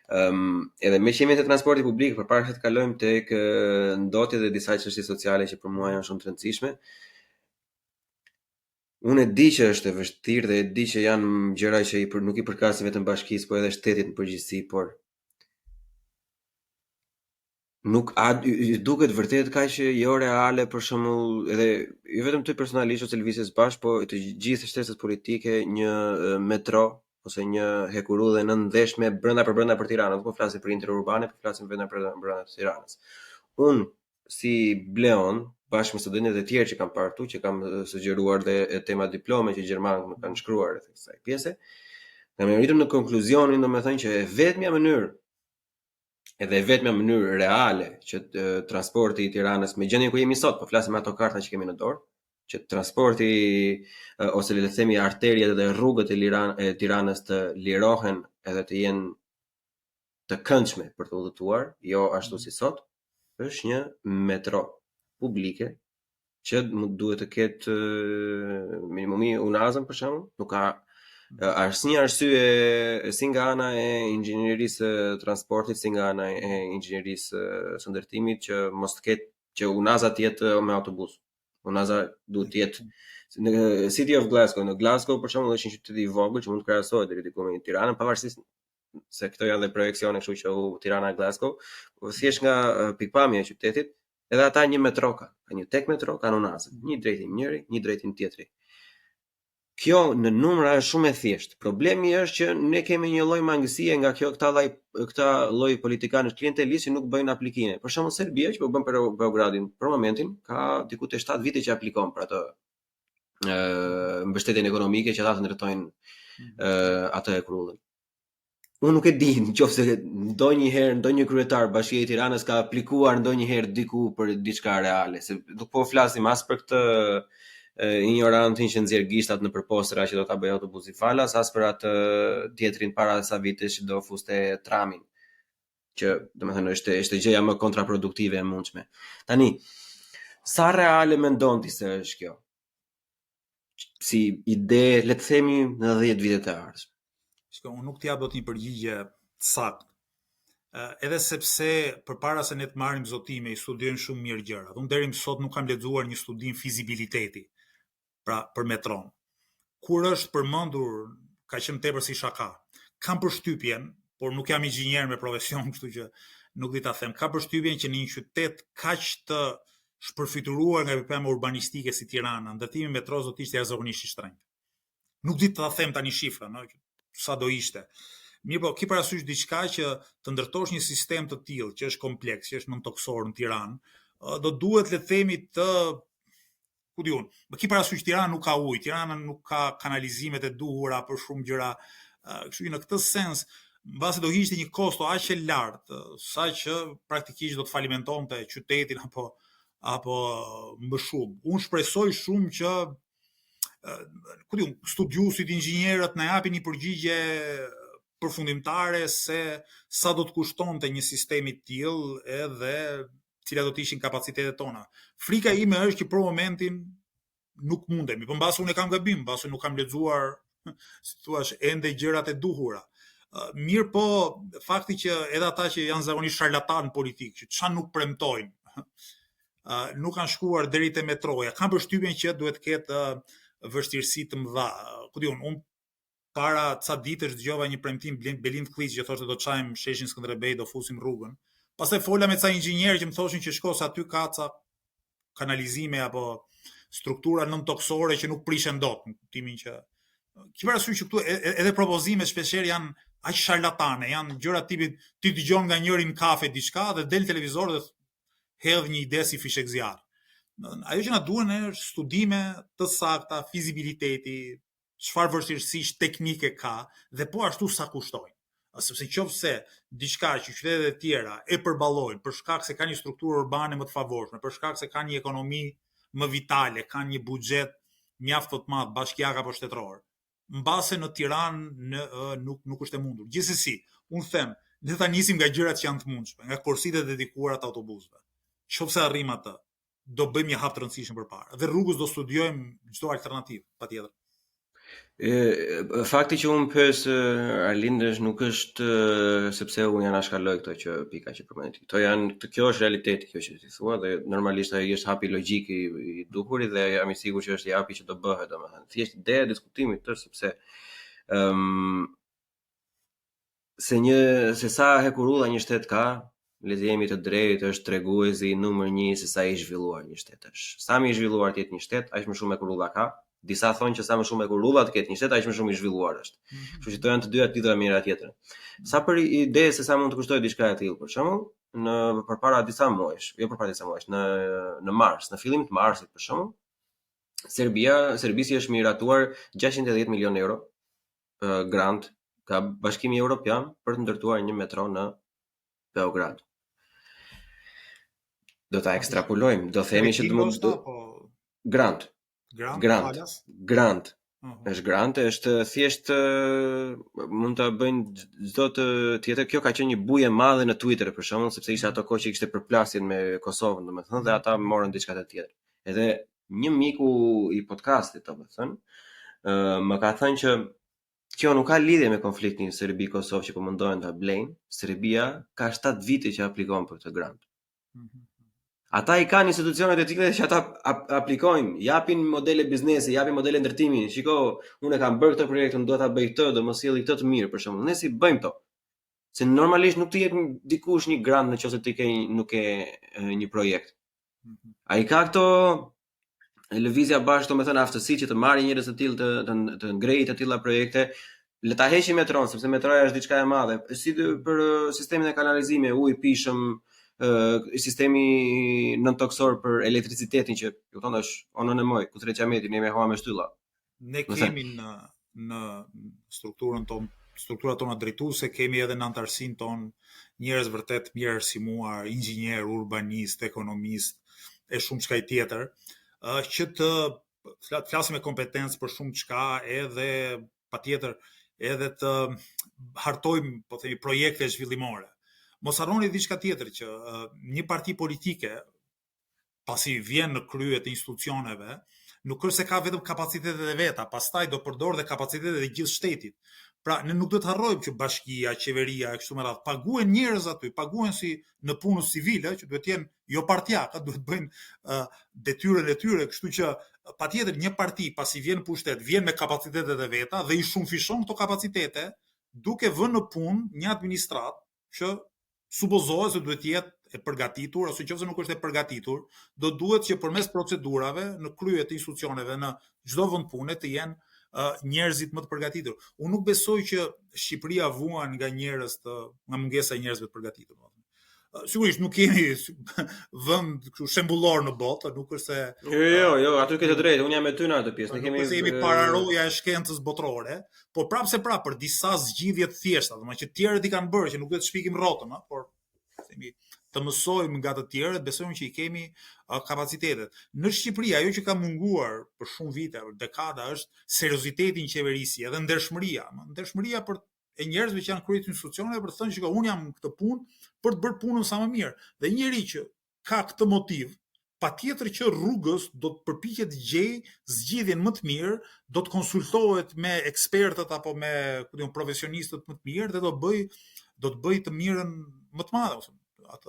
Edhe me qenë të transportit publik, përpara se të kalojmë tek ndotjet dhe disa çështje sociale që për mua janë shumë të rëndësishme. Unë e di që është e vështirë dhe e di që janë gjëra që nuk i përkasin vetëm bashkisë, por edhe shtetit në përgjithësi, por nuk duket vërtet kaq jo reale për shembull, edhe jo vetëm ty personalisht ose Lëvizjes Bashk, po të gjithë shtetet politike një metro ose një hekurudhe në ndeshme brenda për Tiranën, po flasim për interurbane, po flasim brenda të Tiranës. Unë si Bleon, bashkë me studentët e tjerë që kam parë këtu, që kam sugjeruar dhe tema diplome që gjermanë më kanë shkruar rreth kësaj pjese, kam arritur në konkluzionin, domethënë, që e vetmja mënyrë reale që transporti i Tiranës me gjendjen ku jemi sot, po flasim ato karta që kemi në dorë, që transporti ose le të themi arteriet dhe rrugët e Tiranës të lirohen edhe të jenë të këndshme për të udhëtuar, jo ashtu si sot, është një metro publike që duhet të ketë minimumi unazën për shembull, nuk ka asnjë arsye si nga ana e inxhinierisë transportit, si nga ana e inxhinierisë së ndërtimit që mos të ketë që unaza të jetë me autobus. Unaza duhet të jetë në City of Glasgow. Në Glasgow për shembull është një qytet i vogël që mund të krahasohet deri diku me Tiranën, pavarësisht se këto janë dhe projekcione, kështu që Tirana Glasgow, thjesht nga pikpamja e qytetit, Edhe ata një metro ka një tek metro, kanë unazën, një drejtim njëri, një drejtim tjetri. Kjo në numra është shumë e thjeshtë. Problemi është që ne kemi një lloj mangësie nga këta lloj politikanësh klientelistë që nuk bëjnë aplikime. Për shembull Serbia që po bën për Beogradin, për momentin ka diku te 7 vite që aplikon për atë mbështetjen ekonomike që ata të ndërtojnë atë e kurullën. Unë nuk e di nëse ndonjëherë ndonjë kryetar Bashkia e Tiranës ka aplikuar ndonjëherë diku për diçka reale, se nuk po flasim as për këtë ignorantin që nxjerr gishtat në përpostra që do ta bëj autobusi falas, as për atë tjetrin para sa vitesh që do fuste tramin, që domethënë është gjëja më kontraproduktive e mundshme. Tani, sa reale mendon ti se është kjo? Si ide, le të themi në 10 vitet e ardhshme. Shko, unë nuk t'jap do të një përgjigje saktë. Edhe sepse përpara se ne të marrim zotime i studiojmë shumë mirë gjërat. Unë deri më sot nuk kam lexuar një studim fizibiliteti, pra për metron. Kur është përmendur, ka qenë tepër si shaka. Kam përshtypjen, por nuk jam inxhinier me profesion, kështu që nuk di ta them. Ka përshtypjen që në një qytet kaq të shpërfituar nga probleme urbanistike si Tirana, ndërtimi i metros do të ishte jashtëzakonisht i shtrenjtë. Nuk di ta them tani shifra, no? Sa do ishte. Mirë, po ki parasysh diçka që të ndërtosh një sistem të tillë që është kompleks, që është nëntoksor në Tiranë, do duhet le të themi të ku diun. Ki parasysh Tirana nuk ka ujë, Tirana nuk ka kanalizimet e duhura për shumë gjëra. Kështu që në këtë sens, mbase do ishte një kosto aq e lartë, saqë praktikisht do të falimentonte qytetin apo më shumë. Unë shpresoj shumë që studiuesit, inxhinierët na japin një përgjigje përfundimtare se sa do të kushtonte një sistem i tillë edhe cilat do të ishin kapacitetet tona. Frika ime është që për momentin nuk mundemi, por mbas unë kam gabim, mbas nuk kam lexuar, si thua, ende gjërat e duhura. Mirë po, fakti që edhe ata që janë zakonisht sharlatan politik, që çfarë nuk premtojnë, nuk kanë shkuar deri te metroja, kanë përshtypjen që duhet të ketë vështirësi të mëdha. Ku diun, unë para ca ditësh dëgjova një premtim Belind Kliç që thoshte do të çajm sheshin Skënderbej, do fusim rrugën. Pastaj fola me ca inxhinierë që më thoshin që shko se aty ka ca kanalizime apo struktura nëntoksore që nuk prishen dot, në kuptimin që ki parasysh që këtu edhe propozimet shpeshherë janë aq sharlatane, janë gjëra tipit ti dëgjon nga njëri në kafe diçka dhe del televizor dhe hedh një ide si fishek zjarr. Ajo që na duhen është studime të sakta, fizibiliteti, çfarë vështirësish teknike ka dhe po ashtu sa kushtojnë. Sepse qofse diçka që qytetet e tjera e përballojnë për shkak se kanë një strukturë urbane më të favorshme, për shkak se kanë një ekonomi më vitale, kanë një buxhet mjaft të madh bashkiak apo shtetëror. Mbase në Tiranë nuk është e mundur. Gjithsesi, unë them, ne ta nisim nga gjërat që janë të mundshme, nga korsitë e dedikuara të autobusëve. Qofse arrim atë, do bëjmë një hap të rëndësishëm përpara. Dhe rrugës do studiojmë çdo alternativë, patjetër. Fakti që unë pyes Arlindësh nuk është sepse unë janë shkaloj këto që pika që përmendit. Kjo është realiteti, kjo që ti thua, dhe normalisht ai është hapi logjik i duhurit dhe jam i sigurt që është i hapi që do bëhet, domethënë. Thjesht ideja e diskutimit është sepse se sa hekurulla një shtet ka, le të jemi të drejtë, është treguesi numër 1 se sa i zhvilluar një shtet është. Sa më i zhvilluar të jetë një shtet, aq më shumë hekurulla ka. Disa thonë që sa më shumë hekurulla të ketë një shtet, aq më shumë i zhvilluar është. Kështu që to janë të dyja titra mira tjetrën. Sa për ide se sa mund të kushtojë diçka e tillë, për shembull, përpara disa muajsh, në mars, në fillim të marsit për shembull, Serbia është miratuar 610 milion euro grant ka Bashkimi Evropian për të ndërtuar një metro në Beograd. Do ta ekstrapolojmë, do themi që grant. Është grant, është thjesht mund ta bëjnë çdo të tjetër. Kjo ka qenë një buje e madhe në Twitter për shembull, sepse ishte ato kohë që kishte përplasjen me Kosovën, domethënë, dhe ata morën diçka të tjetër. Edhe një miku i podcastit, domethënë, më ka thënë që kjo nuk ka lidhje me konfliktin Serbi-Kosovë që po mundohen ta blejnë. Serbia ka 7 vite që aplikon për këtë grant. Ata i kanë institucionet e tilla që ata aplikojnë, japin modele biznesi, japin modele ndërtimi. Shiko, unë kam bërë këtë projekt, do ta bëj këtë, do mos sjelli këtë të mirë për shembull. Ne si bëjmë këto? Se normalisht nuk të jep dikush një grant nëse ti nuk ke një projekt. Ai ka këto lëvizja bashkë, domethënë aftësi që të marrë njerëz të tillë të ngrejë të tilla projekte. Le ta heqim metron, sepse metroja është diçka e madhe. Si për sistemin e kanalizimit, ujë, pishëm, sistemi nën-toksor për elektricitetin që kupton është onën e moj, ku tret qameti, ne me hova me shtylla. Ne kemi në strukturat tona drejtuese, kemi edhe në antarësinë tonë njerëz vërtet mirë arsimuar, inxhinier, urbanist, ekonomist e shumë çka tjetër, që të flasim me kompetencë për shumë çka, edhe patjetër edhe të hartojmë, po themi, projekte zhvillimore. Mos harroni diçka tjetër, që një parti politike pasi vjen në krye të institucioneve, nuk është se ka vetëm kapacitetet e veta, pastaj do përdor dhe kapacitetet e gjithë shtetit. Pra, ne nuk do të harrojmë që bashkia, qeveria, e kështu me radhë, paguhen njerëz aty, paguhen si në punës civile, që duhet jenë jo partijaka, duhet bëjnë detyrën e tyre, kështu që patjetër një parti pasi vjen në pushtet, vjen me kapacitetet e veta dhe i shumëfishon këto kapacitete, duke vënë në punë një administrat që supozohet se duhet të jetë e përgatitur, ose nëse nuk është e përgatitur, do duhet që përmes procedurave në krye të institucioneve në çdo vend pune të jenë njerëzit më të përgatitur. Unë nuk besoj që Shqipëria vuan nga mungesa e njerëzve të përgatitur. Sigurisht nuk kemi vend shembullor në botë, nuk është se Jo, aty ke të drejtë, unë jam me ty në atë pjesë. Ne kemi pararoja e shkencës botërore, por prapse për disa zgjidhje të thjeshta, domethënë që të tjerët i kanë bërë, që nuk do të shpikim rrotën, por themi të mësojmë nga të tjerët, besojmë që i kemi kapacitetet. Në Shqipëri ajo që ka munguar për shumë vite, për dekada, është serioziteti në qeverisi, edhe ndershmëria. Ndershmëria për e njerëzve që janë krye të institucioneve për të thënë që unë jam këtë punë për të bërë punën sa më mirë. Dhe njëri që ka këtë motiv, patjetër që rrugës do të përpiqet të gjejë zgjidhjen më të mirë, do të konsultohet me ekspertët apo me profesionistët më të mirë dhe do të bëj të mirën më të madhe,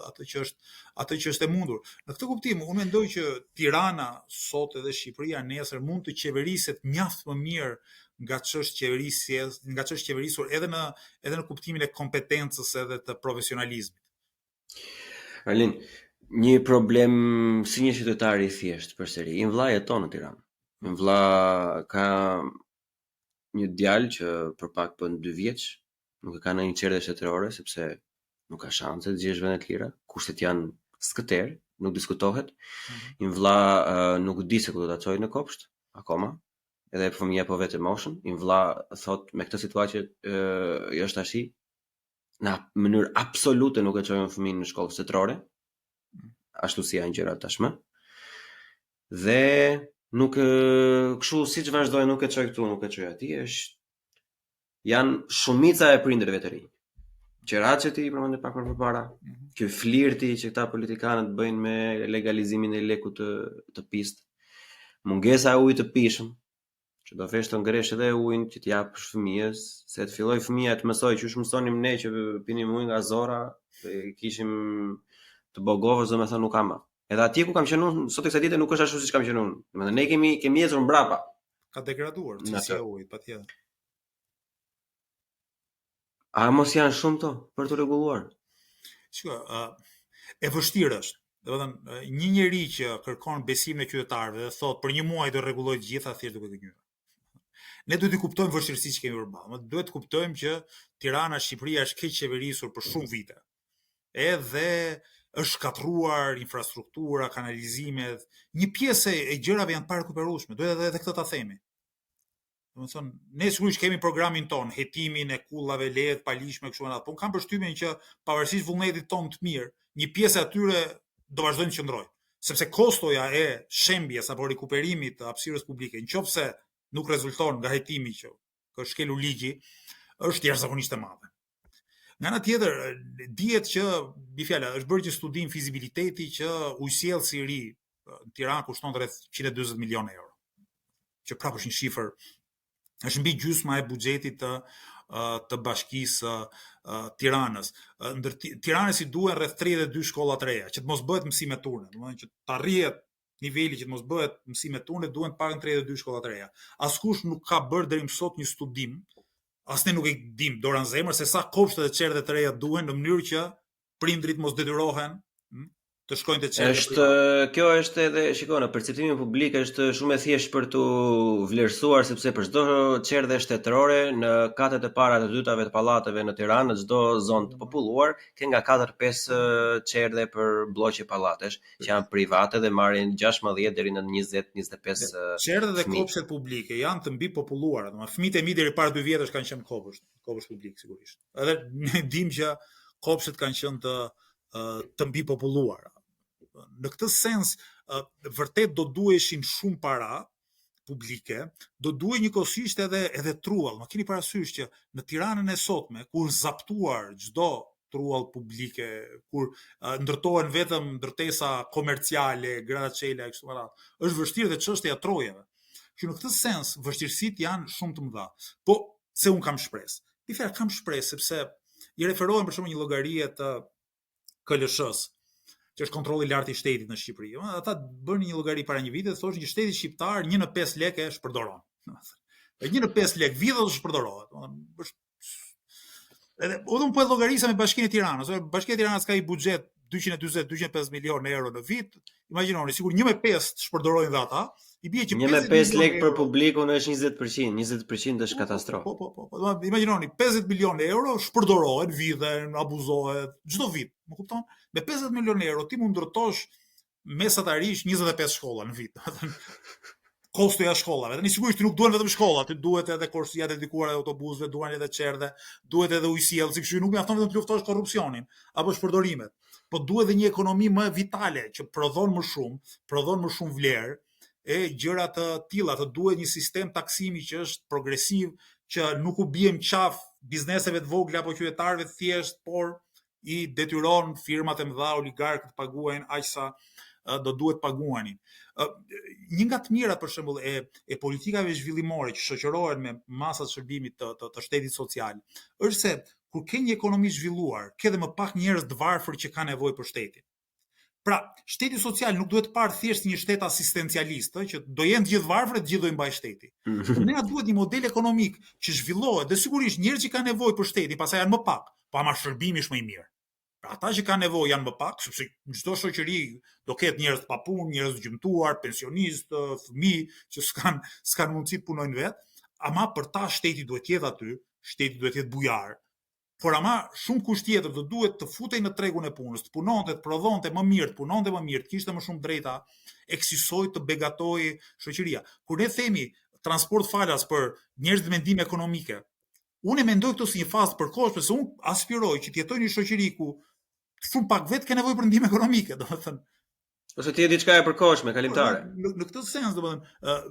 atë që është e mundur. Në këtë kuptim, unë mendoj që Tirana sot edhe Shqipëria nesër mund të qeveriset mjaft më mirë nga ç'është qeverisur edhe në kuptimin e kompetencës edhe të profesionalizmit. Arlin, një problem si një qytetar i thjesht përsëri. Imvlla jeton në Tiranë. Imvlla ka një djalë që për pak bën 2 vjeç, nuk e ka në një çerdhe shtetërore sepse nuk ka shanse të gjesh vende të lira, kushtet janë skëter, nuk diskutohet. Imvlla nuk di se ku do ta çojë në kopsht akoma, edhe fëmia po vetë moshën. Imvlla thot me këtë situatë që është tash, në mënyrë absolute nuk e çojnë fëmin në shkollë shtetërore, ashtu si janë gjërat tashmë. Dhe nuk kështu siç vazhdojnë, nuk e çoj këtu, nuk e çoj aty, janë shumica e prindërve të rinj. Qeraçeti i përmendë pak më përpara, ky flirti që këta politikanët bëjnë me legalizimin e lekut të pistë, mungesa e ujit të pishëm, që do vesh të ngresh edhe ujin që t'japësh fëmijës, se të filloj fëmia të mësoj që mësonim ne që pinim ujë nga zora, kishim të bogovës, domethënë nuk kam. Edhe atje ku kam qenë unë, sot kësaj dite nuk është ashtu siç kam qenë unë. Domethënë ne kemi ecur mbrapa. Ka degraduar cilësia e ujit, patjetër. A mos janë shumë to për të rregulluar? E vështirë është. Domethënë, një njeri që kërkon besimin e qytetarëve dhe thotë për një muaj do rregulloj të gjitha, thjesht duke gënjur. Ne duhet të kuptojmë vështirësitë që kemi përballë. Duhet të kuptojmë që Tirana, Shqipëria është keq qeverisur për shumë vite. Edhe është shkatruar infrastruktura, kanalizimet, një pjesë e gjërave janë të parekuperueshme. Duhet edhe këtë ta themi. Domethënë, ne sigurisht kemi programin ton, hetimin e kullave, lehtë, palishme kështu me radhë, por kam përshtypjen që pavarësisht vullnetit ton të mirë, një pjesë atyre do vazhdojnë të qëndrojnë, sepse kostoja e shembjes apo rikuperimit të hapësirës publike, nëse nuk rezulton nga hetimi që ka shkelur ligji, është jashtëzakonisht e madhe. Nga ana tjetër, dihet që është bërë një studim fizibiliteti që ujësjellsi i ri në Tiranë kushton rreth 140 milionë euro, që prapë është një shifër, është mbi gjysma e buxhetit të bashkisë Tiranës. Ndër Tiranës i duhen rreth 32 shkolla të reja, që të mos bëhet mësime turne, domethënë që të arrihet niveli që të mos bëhet mësime turne, duhen të paktën 32 shkolla të reja. Askush nuk ka bërë deri më sot një studim, as ne nuk e dim dora në zemër se sa kopshte dhe çerdhe të reja duhen, në mënyrë që prindrit mos detyrohen të shkojnë te çelëri. Kjo është edhe, shiko, në perceptimin publik është shumë e thjeshtë për të vlerësuar, sepse për çdo çerdhe shtetërore në katet e para të dytave të pallateve në Tiranë, në çdo zonë të populluar, ke nga 4-5 çerdhe për bloqe pallatesh, që janë private dhe marrin 16 deri në 20-25 çerdhet dhe kopshtet publike janë të mbi populluara, domethënë fëmijët e mi deri para 2 vjetësh kanë qenë kopsht publik sigurisht. Edhe ne dimë që kopshtet kanë qenë të mbi populluara. Në këtë sens, vërtet do duheshin shumë para publike, do duhej njëkohësisht edhe truall. Më keni parasysh që në Tiranën e sotme, kur zaptuar çdo truall publike, kur ndërtohen vetëm ndërtesa komerciale, graçela kështu me radhë, është vështirë dhe çështja e trojave. Që në këtë sens vështirësitë janë shumë të mëdha. Po se un kam shpresë. Kam shpresë sepse i referohem për shembull një llogarie të KLSH-s, që është kontrolli i lartë i shtetit në Shqipëri. Ata bënë një llogari para një viti dhe thoshin që shteti shqiptar 1 në 5 lekë e shpërdoron. 1 në 5 lekë vidhës shpërdoret. Edhe u po llogarisa me Bashkinë e Tiranës. Bashkia e Tiranës ka një buxhet 240-250 milionë euro në vit. Imagjinoni, sigur 1 me 5 shpërdorojnë dhe ata, i bie që 1 me 5 lekë për publikun është 20%, 20% është katastrofë. Po. Imagjinoni, 50 milionë euro shpërdorohen, vidhen, abuzohet çdo vit. Më kupton? Me 50 milionë euro ti mund ndërtosh mesatarisht 25 shkolla në vit. Kosto e shkollave. Tani sigurisht nuk duhen vetëm shkollat, duhet edhe korsia dedikuar edhe autobusëve, duhen edhe çerdhe, duhet edhe ujësiell, si kështu nuk mjafton vetëm të luftosh korrupsionin apo shpërdorimet. Po duhet edhe një ekonomi më vitale që prodhon më shumë vlerë e gjëra të tilla, të duhet një sistem taksimi që është progresiv, që nuk u bie në qaf bizneseve të vogla apo qytetarëve të thjesht, por i detyron firmat e mëdha oligarkë të paguajnë aq sa do duhet paguanin. Një nga të mirat për shembull e politikave zhvillimore që shoqërohen me masat shërbimit të shtetit social, është se kur ke një ekonomi zhvilluar, ke dhe më pak njerëz të varfër që kanë nevojë për shtetin. Pra, shteti social nuk duhet parë thjesht një shtet asistencialist, që do jenë të gjithë varfër dhe të gjithë do i mbajë shteti. Ne duhet një model ekonomik që zhvillohet dhe sigurisht njerëzit që kanë nevojë për shtetin, pastaj janë më pak, pa ama shërbimi është më i mirë. Ata që kanë nevojë janë më pak, sepse në çdo shoqëri do ketë njerëz pa punë, njerëz gjymtuar, pensionistë, fëmijë që s'kan mundësi të punojnë vetë, ama për ta shteti duhet jetë aty, shteti duhet jetë bujar. Por ama shumë kusht tjetër do duhet të futej në tregun e punës, të punonte, të prodhonte më mirë, të kishte më shumë drejta, eksisoj të begatoj shoqëria. Kur ne themi transport falas për njerëz me mendime ekonomike, unë mendoj këto si një fazë përkohshme, se unë aspiroj që të jetoj në një shoqëri ku shumë pak vetë ka nevojë për ndihmë ekonomike, domethënë. Ose të jetë diçka e përkohshme, kalimtare. Në këtë sens, domethënë,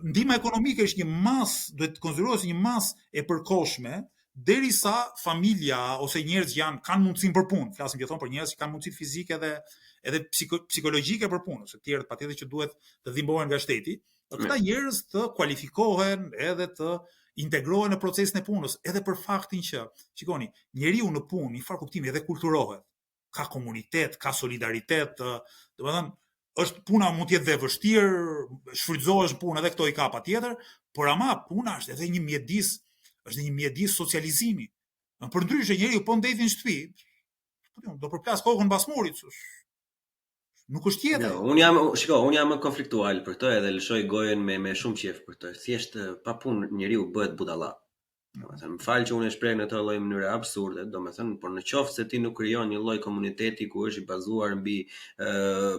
ndihma ekonomike është një masë, duhet të konsiderohet si një masë e përkohshme, derisa familja ose njerëz kanë mundësinë për punë. Flasim gjithmonë për njerëz që kanë mundësi fizike edhe psikologjike për punë, ose të tjerë patjetër që duhet të ndihmohen nga shteti. Këta njerëz të kualifikohen edhe të integrohen në procesin e punës, edhe për faktin që, shikoni, njeriu në punë, në far kuptimi edhe kulturohet. Ka komunitet, ka solidaritet, domethënë është puna mund të jetë dhe vështirë, shfrytëzohesh punë edhe këto i ka patjetër, por ama puna është edhe një mjedis socializimi. Përndryshe njeriu po ndetin në shtëpi, do përplas kokën mbas murit. Nuk është tjetër. Unë jam konfliktual për këtë edhe lëshoj gojen me shumë qejf për këtë. Thjesht pa punë njeriu bëhet budalla. Domethënë, më fal që unë e shpreh në këtë lloj mënyre absurde, domethënë, por në qoftë se ti nuk krijon një lloj komuniteti ku është i bazuar mbi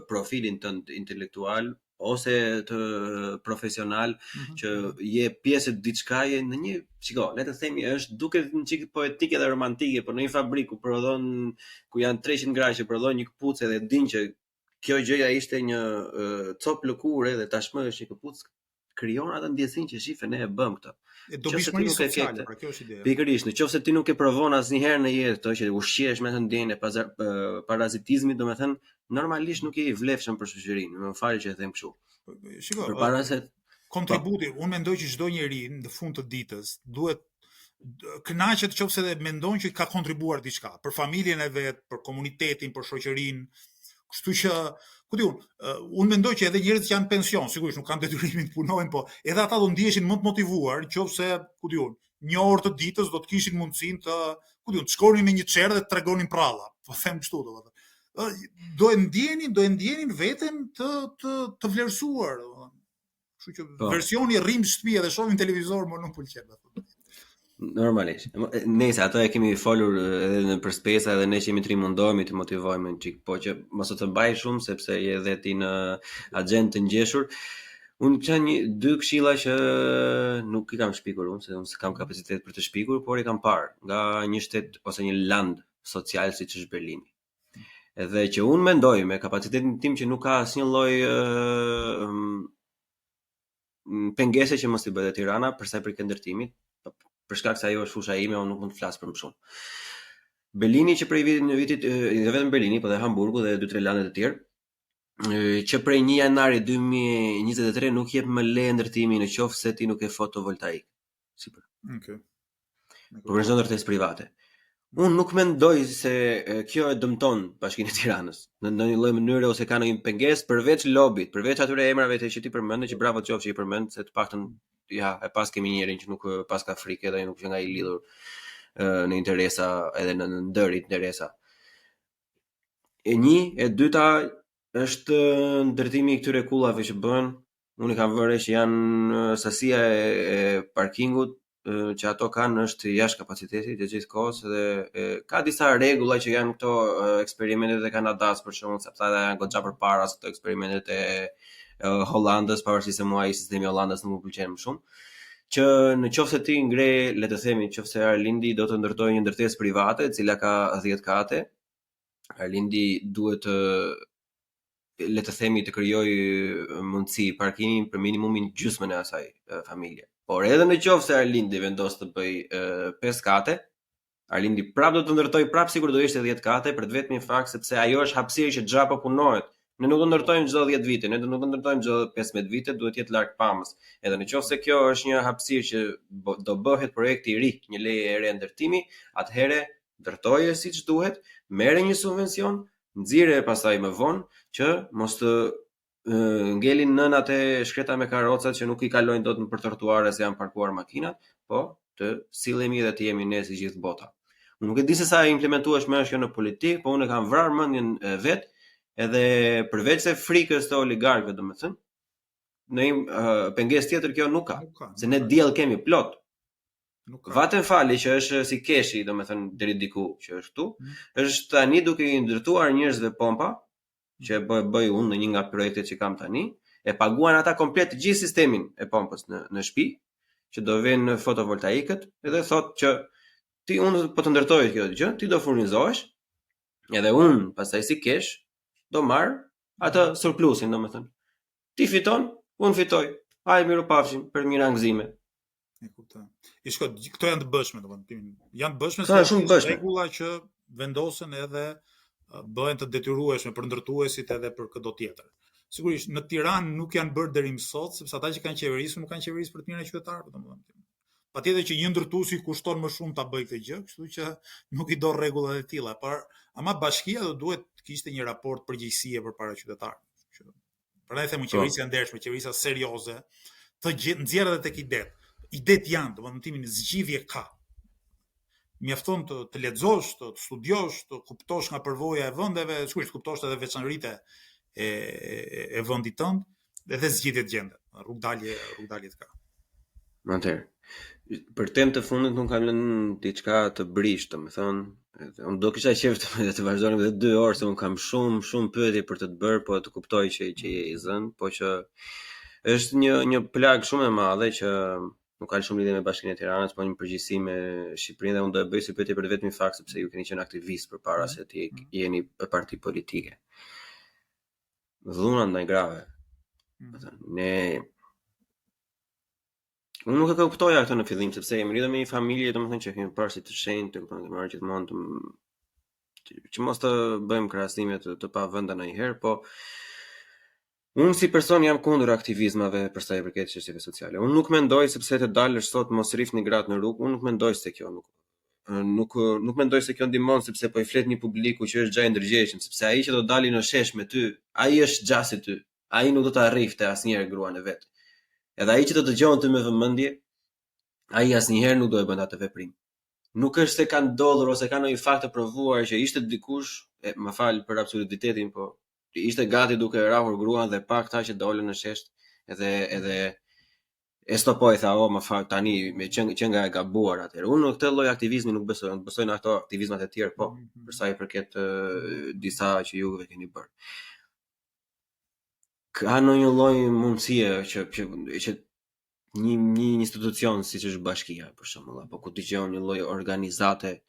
profilin tënd intelektual ose të profesional që je pjesë të diçkaje në një, le të themi, është duket një çik poetike dhe romantike, por në një fabrikë ku prodhon, ku janë 300 gra që prodhon një këpucë dhe din që kjo gjëja ishte një cop lëkure dhe tashmë është një këpucë, krijon atë ndjesinë që shife ne e bëm këtë. Dobishmëri sociale, pra kjo është ideja. Pikërisht, nëse ti nuk e provon asnjëherë në jetë këtë që ushqehesh me të ndjenjën e parazitizmit, domethënë normalisht nuk je i vlefshëm për shoqërinë. Më fal që e them kështu. Shikoj, përpara se kontributi, unë mendoj që çdo njeri në fund të ditës duhet kënaqet nëse dhe mendon që ka kontribuar diçka për familjen e vet, për komunitetin, për shoqërinë. Kështu që, unë mendoj që edhe njerëzit që janë pension, sigurisht nuk kanë detyrimin të punojnë, po edhe ata do ndiheshin më të motivuar, nëse, një orë të ditës do të kishin mundësinë të shkonin në një çerdhe dhe të tregonin pralla. Po them kështu domethënë. do e ndjenin veten të vlerësuar. Kështu që versioni rrim shtëpi dhe shohim televizor më nuk pëlqen. Normalisht. Nëse ato e kemi folur edhe në përspesa edhe ne që jemi të mundohemi të motivojmë një çik, po që mos të mbaj shumë sepse je edhe ti në agent të ngjeshur. Unë kisha dy këshilla që nuk i kam shpikur unë, se unë s'kam kapacitet për të shpikur, por i kam parë nga një shtet ose një land social siç është Berlini. Edhe që unë mendoj me kapacitetin tim që nuk ka asnjë lloj pengese që mos i bëhet Tirana për sa i përket ndërtimit, për shkak se ajo është fusha ime, unë nuk mund të flas për më shumë. Berlini që prej vitit jo vetëm Berlini, por edhe Hamburgu dhe 2-3 lande të tjerë, që prej 1 janari 2023 nuk jep më leje ndërtimi në qoftë se ti nuk e fotovoltaik. Sipër. Okay. Por në ndërtesë private. Unë nuk mendoj se kjo e dëmton Bashkinë e Tiranës në një lloj mënyre ose ka ndonjë pengesë përveç lobit, përveç atyre emrave që ti përmendë, që bravo qofshi i përmend, se të paktën ja e pas kemi njërin që nuk pas ka frikë dhe nuk është nga i lidhur në interesa edhe në ndër interesa. E dyta është ndërtimi i këtyre kullave që bën. Unë i kam vënë që janë sasia e parkingut që ato kanë është jashtë kapacitetit të gjithkohës dhe ka disa rregulla që janë këto eksperimentet e Kanadas për shkakun sepse ata janë goxha përpara se këto eksperimentet e Hollandës, pavarësisht se mua sistemi i Hollandës nuk më pëlqen më shumë, që në qoftë se ti ngre, le të themi, nëse Arlindi do të ndërtojë një ndërtesë private, e cila ka 10 kate, Arlindi duhet le të themi të krijojë mundësi parkimi për minimumin gjysmën e asaj familje. Por edhe në qoftë se Arlindi vendos të bëj 5 kate, Arlindi prapë do të ndërtojë prapë sikur do ishte 10 kate për të vetmin fakt sepse ajo është hapësirë që xhapo punohet. Ne nuk do ndërtojmë çdo 10 vite, ne nuk do ndërtojmë çdo 15 vite, duhet jetë larg pamës. Edhe në qoftë se kjo është një hapësirë që do bëhet projekti i ri, një leje e re ndërtimi, atëherë ndërtoje siç duhet, merre një subvencion, nxirre pastaj më vonë që mos të ngelin nënat e shkreta me karrocat që nuk i kalojnë dot nëpër trotuare se janë parkuar makinat, po të sillemi dhe të jemi ne si gjithë bota. Unë nuk e di se sa implementuesh më është në politikë, po unë kam vrarë mendjen vet, edhe përveç se frikës të oligarkëve, domethënë, në pengesë tjetër kjo nuk ka, se ne diell kemi plot. Vaten fali që është si keshi, domethënë deri diku që është këtu, është tani duke i ndërtuar njerëzve pompa që bëj unë në një nga projektet që kam tani, e paguan ata komplet gjithë sistemin e pompës në shtëpi, që do vjen fotovoltaikët, edhe thotë që ti unë po të ndërtoj kjo gjë, ti do furnizohesh, edhe unë pastaj si kesh do marr atë surplusin, domethënë. Ti fiton, unë fitoj. Hajde miru pafshim për mirangëzime. E kuptoj. Këto janë të bëshme, domethënë. Janë të bëshme se rregulla që vendosen edhe bëhen të detyrueshme për ndërtuesit edhe për çdo tjetër. Sigurisht në Tiranë nuk janë bërë deri më sot, sepse ata që kanë qeverisur nuk kanë qeverisur për të mirën e qytetarëve, domethënë. Patjetër që një ndërtuesi kushton më shumë ta bëjë këtë gjë, kështu që nuk i do rregullat e tilla, por ama bashkia do duhet të kishte një raport përgjegjësie përpara qytetarëve. Prandaj them qeverisja ndershme, qeverisja serioze, të nxjerrë edhe tek idet janë, domethënë timin zgjidhje ka. Mjafton të lexosh, të studiosh, të kuptosh nga përvoja e vendeve, sigurisht kuptosh edhe veçanëritë e vendit tënd, edhe zgjidhjet gjendet. Rrugdalje të ka. Atëherë, për temë të fundit nuk kam lënë diçka të brish, domethënë, unë do kisha qejf të vazhdonim edhe 2 orë, se unë kam shumë pyetje për të bërë, po të kuptoj që je i zënë, po që është një plag shumë e madhe që nuk ka shumë lidhje me Bashkinë e Tiranës, po një përgjegjësi me Shqipërinë, dhe unë do e bëj si pyetje për vetmin fakt sepse ju keni qenë aktivist përpara se ti jeni në parti politike. Dhuna ndaj grave. Unë nuk e kuptoja këtë në fillim sepse jemi lidhur me një familje, domethënë që kemi parë si të shenjtë, kemi marrë gjithmonë që mos të bëjmë krahasime të pavënda ndonjëherë, po unë si person jam kundër aktivizmave për sa i përket çështjeve sociale. Unë nuk mendoj sepse të dalësh sot mos rrifni gratë në rrugë, unë nuk mendoj se kjo nuk mendoj se kjo ndihmon sepse po i flet një publiku që është gjë e ndërgjegjshëm, sepse ai që do dali në shesh me ty, ai është gjasi ty. Ai nuk do ta rrifte asnjëherë gruan e vet. Edhe ai që do dëgjon ty me vëmendje, ai asnjëherë nuk do e bën atë veprim. nuk është se kanë ndodhur ose kanë ndonjë fakt të provuar që ishte dikush, më fal për absurditetin, po ishte gati duke rrahur gruan dhe pa këta që dolën në shesh edhe e stopoi, tha, më fal tani me që nga e gabuar atëherë. Unë në këtë lloj aktivizmi nuk besoj, unë besoj në ato aktivizmat e tjerë, po, për sa i përket disa që juve keni bërë. Ka ndonjë lloj mundësie që një institucion siç është bashkia për shembull, apo ku dëgjon një lloj organizate,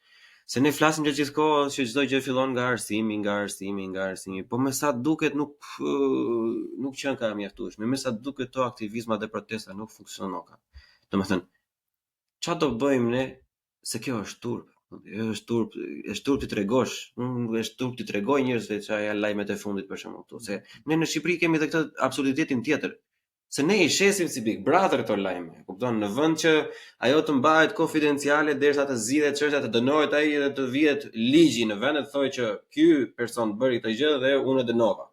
se ne flasim gjithkohë që çdo gjë fillon nga arsimi, po me sa duket nuk qen ka mjaftueshme, me sa duket to aktivizma dhe protesta nuk funksionon ka. Domethënë, çfarë do bëjmë ne se kjo është turp? Është turp të tregosh, është turp të tregoj njerëzve çfarë janë lajmet e fundit për shembull këtu, se ne në Shqipëri kemi edhe këtë absurditetin tjetër. Se ne i shesim si Big Brother këto lajme, kupton, në vend që ajo të mbahet konfidenciale derisa të zgjidhet çështja, të dënohet ai dhe të vihet ligji në vend të thojë që ky person bëri këtë gjë dhe unë e dënova.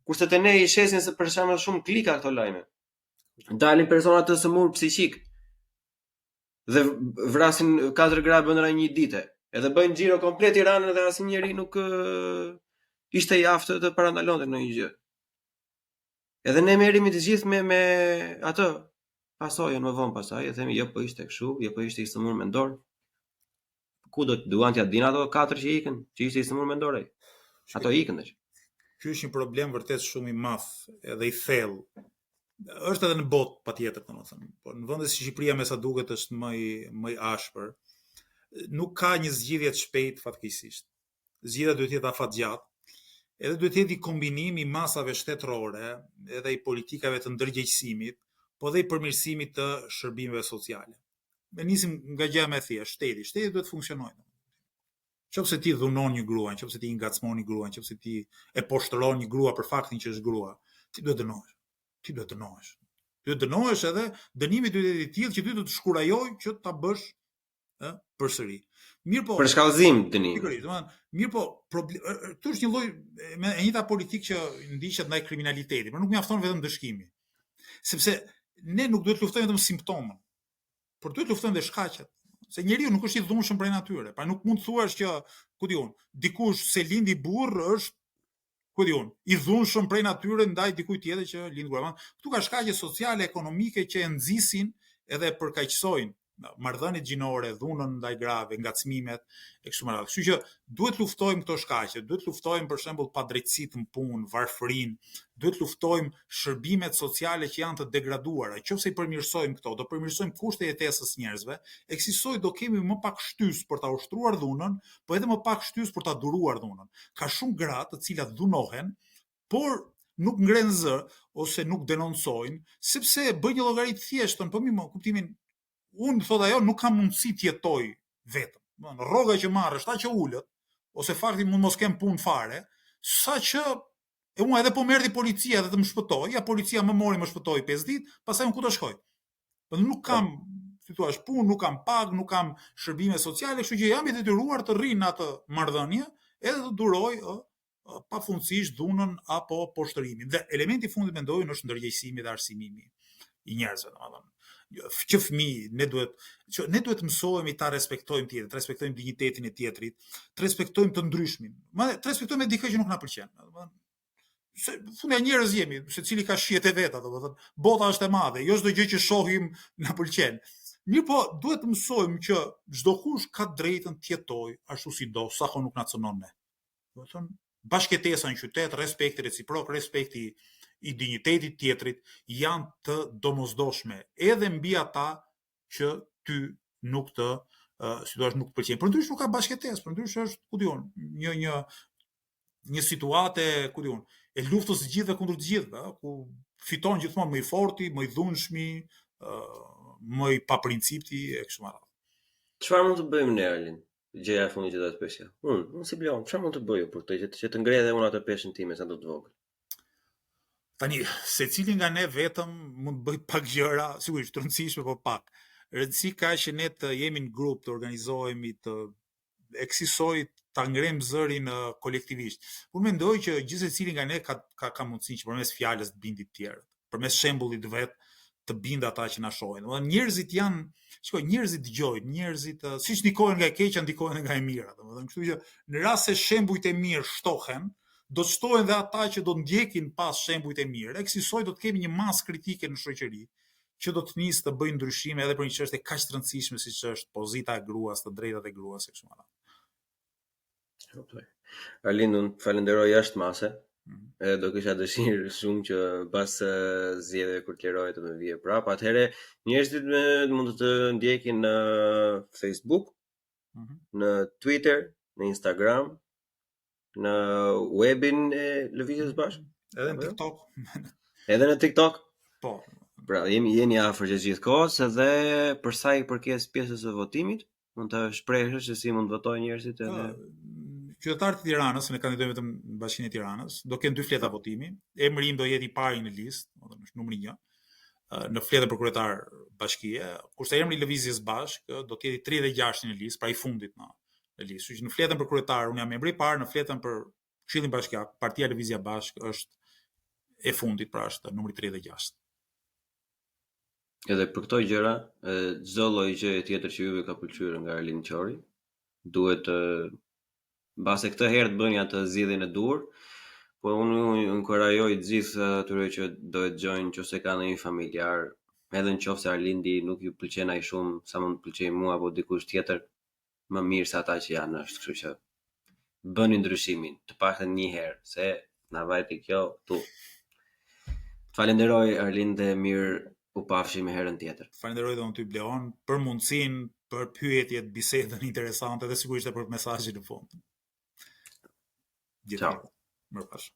Kurse te ne i shesin se për shembull shumë klika këto lajme. Dalin persona të sëmurë psiqik dhe vrasin 4 gra brenda një dite, edhe bëjnë xhiro komplet Tiranën dhe asnjëri nuk ishte i aftë të parandalonte në një gjë. Edhe ne merremi të gjithë me atë pasojën më vonë pastaj e themi jo po ishte kështu, jo po ishte i sëmurë mendor. Ku do të duan t'ia dinë ato 4 që ikën, që ishte i sëmurë mendor ai. Ato ikën tash. Ky është një problem vërtet shumë i madh edhe i thellë. Është edhe në botë patjetër, domethënë. Po në vende si Shqipëria me sa duket është më i ashpër. Nuk ka një zgjidhje të shpejtë fatkeqësisht. Zgjidhja duhet të jetë afatgjatë. Edhe duhet të jetë i kombinimi i masave shtetërore, edhe i politikave të ndërgjegjësimit, po dhe i përmirësimit të shërbimeve sociale. Ne nisim nga gjëja më e thjeshtë, shteti duhet të funksionojë. Nëse ti dhunon një grua, nëse ti ngacmon një grua, nëse ti e poshtron një grua për faktin që është grua, ti duhet dënohesh. Ti duhet dënohesh edhe dënimi duhet të jetë i tillë që ty do të shkurajojë që ta bësh përsëri. Mirë po. Për shkallëzim dënimi. Mirë po, këtu është një lloj e njëjta politikë që ndiqet ndaj kriminalitetit, por nuk mjafton vetëm dëshkimi. Sepse ne nuk duhet të luftojmë vetëm simptomin, por duhet të luftojmë dhe shkaqet. Se njeriu nuk është i dhunshëm prej natyre, pra nuk mund të thuash që, ku diun, dikush se lindi burr është, ku diun, i dhunshëm prej natyre ndaj dikujt tjetër që lind grua. Ktu ka shkaqe sociale, ekonomike që e nxisin edhe përkaqësojnë marrëdhëniet gjinore, dhunën ndaj grave, ngacmimet e kështu me radhë. Kështu që duhet luftojmë këto shkaqe, duhet luftojmë për shembull padrejtësitë në punë, varfërinë, duhet luftojmë shërbimet sociale që janë të degraduara. Nëse i përmirësojmë këto, do përmirësojmë kushtet e jetesës së njerëzve, eksisoj do kemi më pak shtys për ta ushtruar dhunën, po edhe më pak shtys për ta duruar dhunën. Ka shumë gra të cilat dhunohen, por nuk ngren zë ose nuk denoncojnë, sepse bëjnë një llogari të thjeshtë, po më kuptimin unë thot ajo nuk kam mundësi të jetoj vetëm. Rroga që marrë është ta që ulët, ose fakti mund mos kem punë fare, sa që e unë edhe po merrti policia dhe të më shpëtoj, ja policia më mori më shpëtoi 5 ditë, pastaj unë ku do shkoj? Po nuk kam, si thua, punë, nuk kam pagë, nuk kam shërbime sociale, kështu që jam i detyruar të rri në atë marrëdhënie edhe të duroj pafundësisht dhunën apo poshtërimin. Dhe elementi i fundit mendoj është ndërgjegjësimi dhe arsimimi i njerëzve, domethënë. Që fëmijë ne duhet mësohemi ta respektojmë tjetrin, të respektojmë dinjitetin e tjetrit, të respektojmë të ndryshmin. Madje të respektojmë dikë që nuk na pëlqen. Se fundi njerëz jemi, secili ka shijet e veta, domethënë bota është e madhe, jo çdo gjë që shohim na pëlqen. Mirë po, duhet të mësojmë që çdo kush ka drejtën të jetojë ashtu si do, sa nuk na cënon ne. Domethënë bashkëtesa në qytet, respekti reciprok, respekti i dinjitetit tjetrit janë të domosdoshme edhe mbi ata që ty nuk të nuk pëlqen. Përndryshe nuk ka bashkëtesë, përndryshe është, ku diun, një situate, ku diun, e luftës së gjithëve kundër të gjithëve, ku fiton gjithmonë më i forti, më i dhunshmi, më i paprincipti e kështu me radhë. Çfarë mund të bëjmë ne, Arlin? Gjëja e fundit që do të pyesja. Unë si Blon, çfarë mund të bëj për këtë që të ngrej edhe unë atë peshën time sa do të vogël? Tani, secili nga ne vetëm mund të bëj pak gjëra, sigurisht të rëndësishme, po pak. Rëndësi ka që ne të jemi në grup, të organizohemi, të eksisoj, ta ngrem zërin kolektivisht. Unë mendoj që gjithsecili nga ne ka mundësi që përmes fjalës të bindë të tjerë, përmes shembullit vet të bindë ata që na shohin. Domethënë njerëzit janë, shikoj, njerëzit dëgjojnë, njerëzit siç ndikohen nga e keqja, ndikohen nga e mira. Domethënë, kështu që në rast se shembujt e mirë shtohen, do të shtohen dhe ata që do ndjekin pas shembujt e mirë. Kësaj do të kemi një masë kritike në shoqëri që do të nisë të bëjë ndryshime edhe për një çështje kaq të rëndësishme siç është pozita e gruas, të drejtat e gruas e kështu me radhë. Arlind, unë falenderoj jashtë mase. Edhe do kisha dëshirë shumë që pas zgjedhjeve kur të liroj të më vije prapë. Atëherë njerëzit mund të ndjekin në Facebook, në Twitter, në Instagram, në webin e Lëvizjes Bashk, edhe në TikTok. Edhe në TikTok. Po. Pra, jeni afër gjithkohës, edhe për sa i përket pjesës së votimit, mund të shprehësh se si mund votojnë njerëzit edhe qytetarët e Tiranës, ne kandidojmë vetëm në Bashkinë e Tiranës, do kenë 2 fleta votimi. Emri im do jetë i pari në listë, domethënë është numri 1. Në fletën për kryetar bashkie, kurse emri Lëvizjes Bashk do të jetë 36 në listë, pra i fundit në listë. Kështu që në fletën për kryetar unë jam emri i parë, në fletën për Këshillin Bashkiak, Partia Lëvizja Bashk është e fundit, pra është numri 36. Edhe për këto gjëra, çdo lloj gjëje tjetër që juve ka pëlqyer nga Arlind Qori, duhet mbase këtë herë të bëni atë zgjidhjen e dur, po unë inkurajoj të gjithë atyre që do të dëgjojnë nëse kanë një familjar, edhe nëse Arlindi nuk ju pëlqen ai shumë sa mund të pëlqej mua apo dikush tjetër, më mirë se ata që janë është, kështu që bëni ndryshimin, të paktën një herë, se na vajti kjo tu. Falenderoj Arlind dhe mirë u pafshim herën tjetër. Falenderoj dhe unë ty Bleon për mundësinë, për pyetjet, bisedën interesante dhe sigurisht edhe për mesazhin në fund. Ciao. Mirupafshim.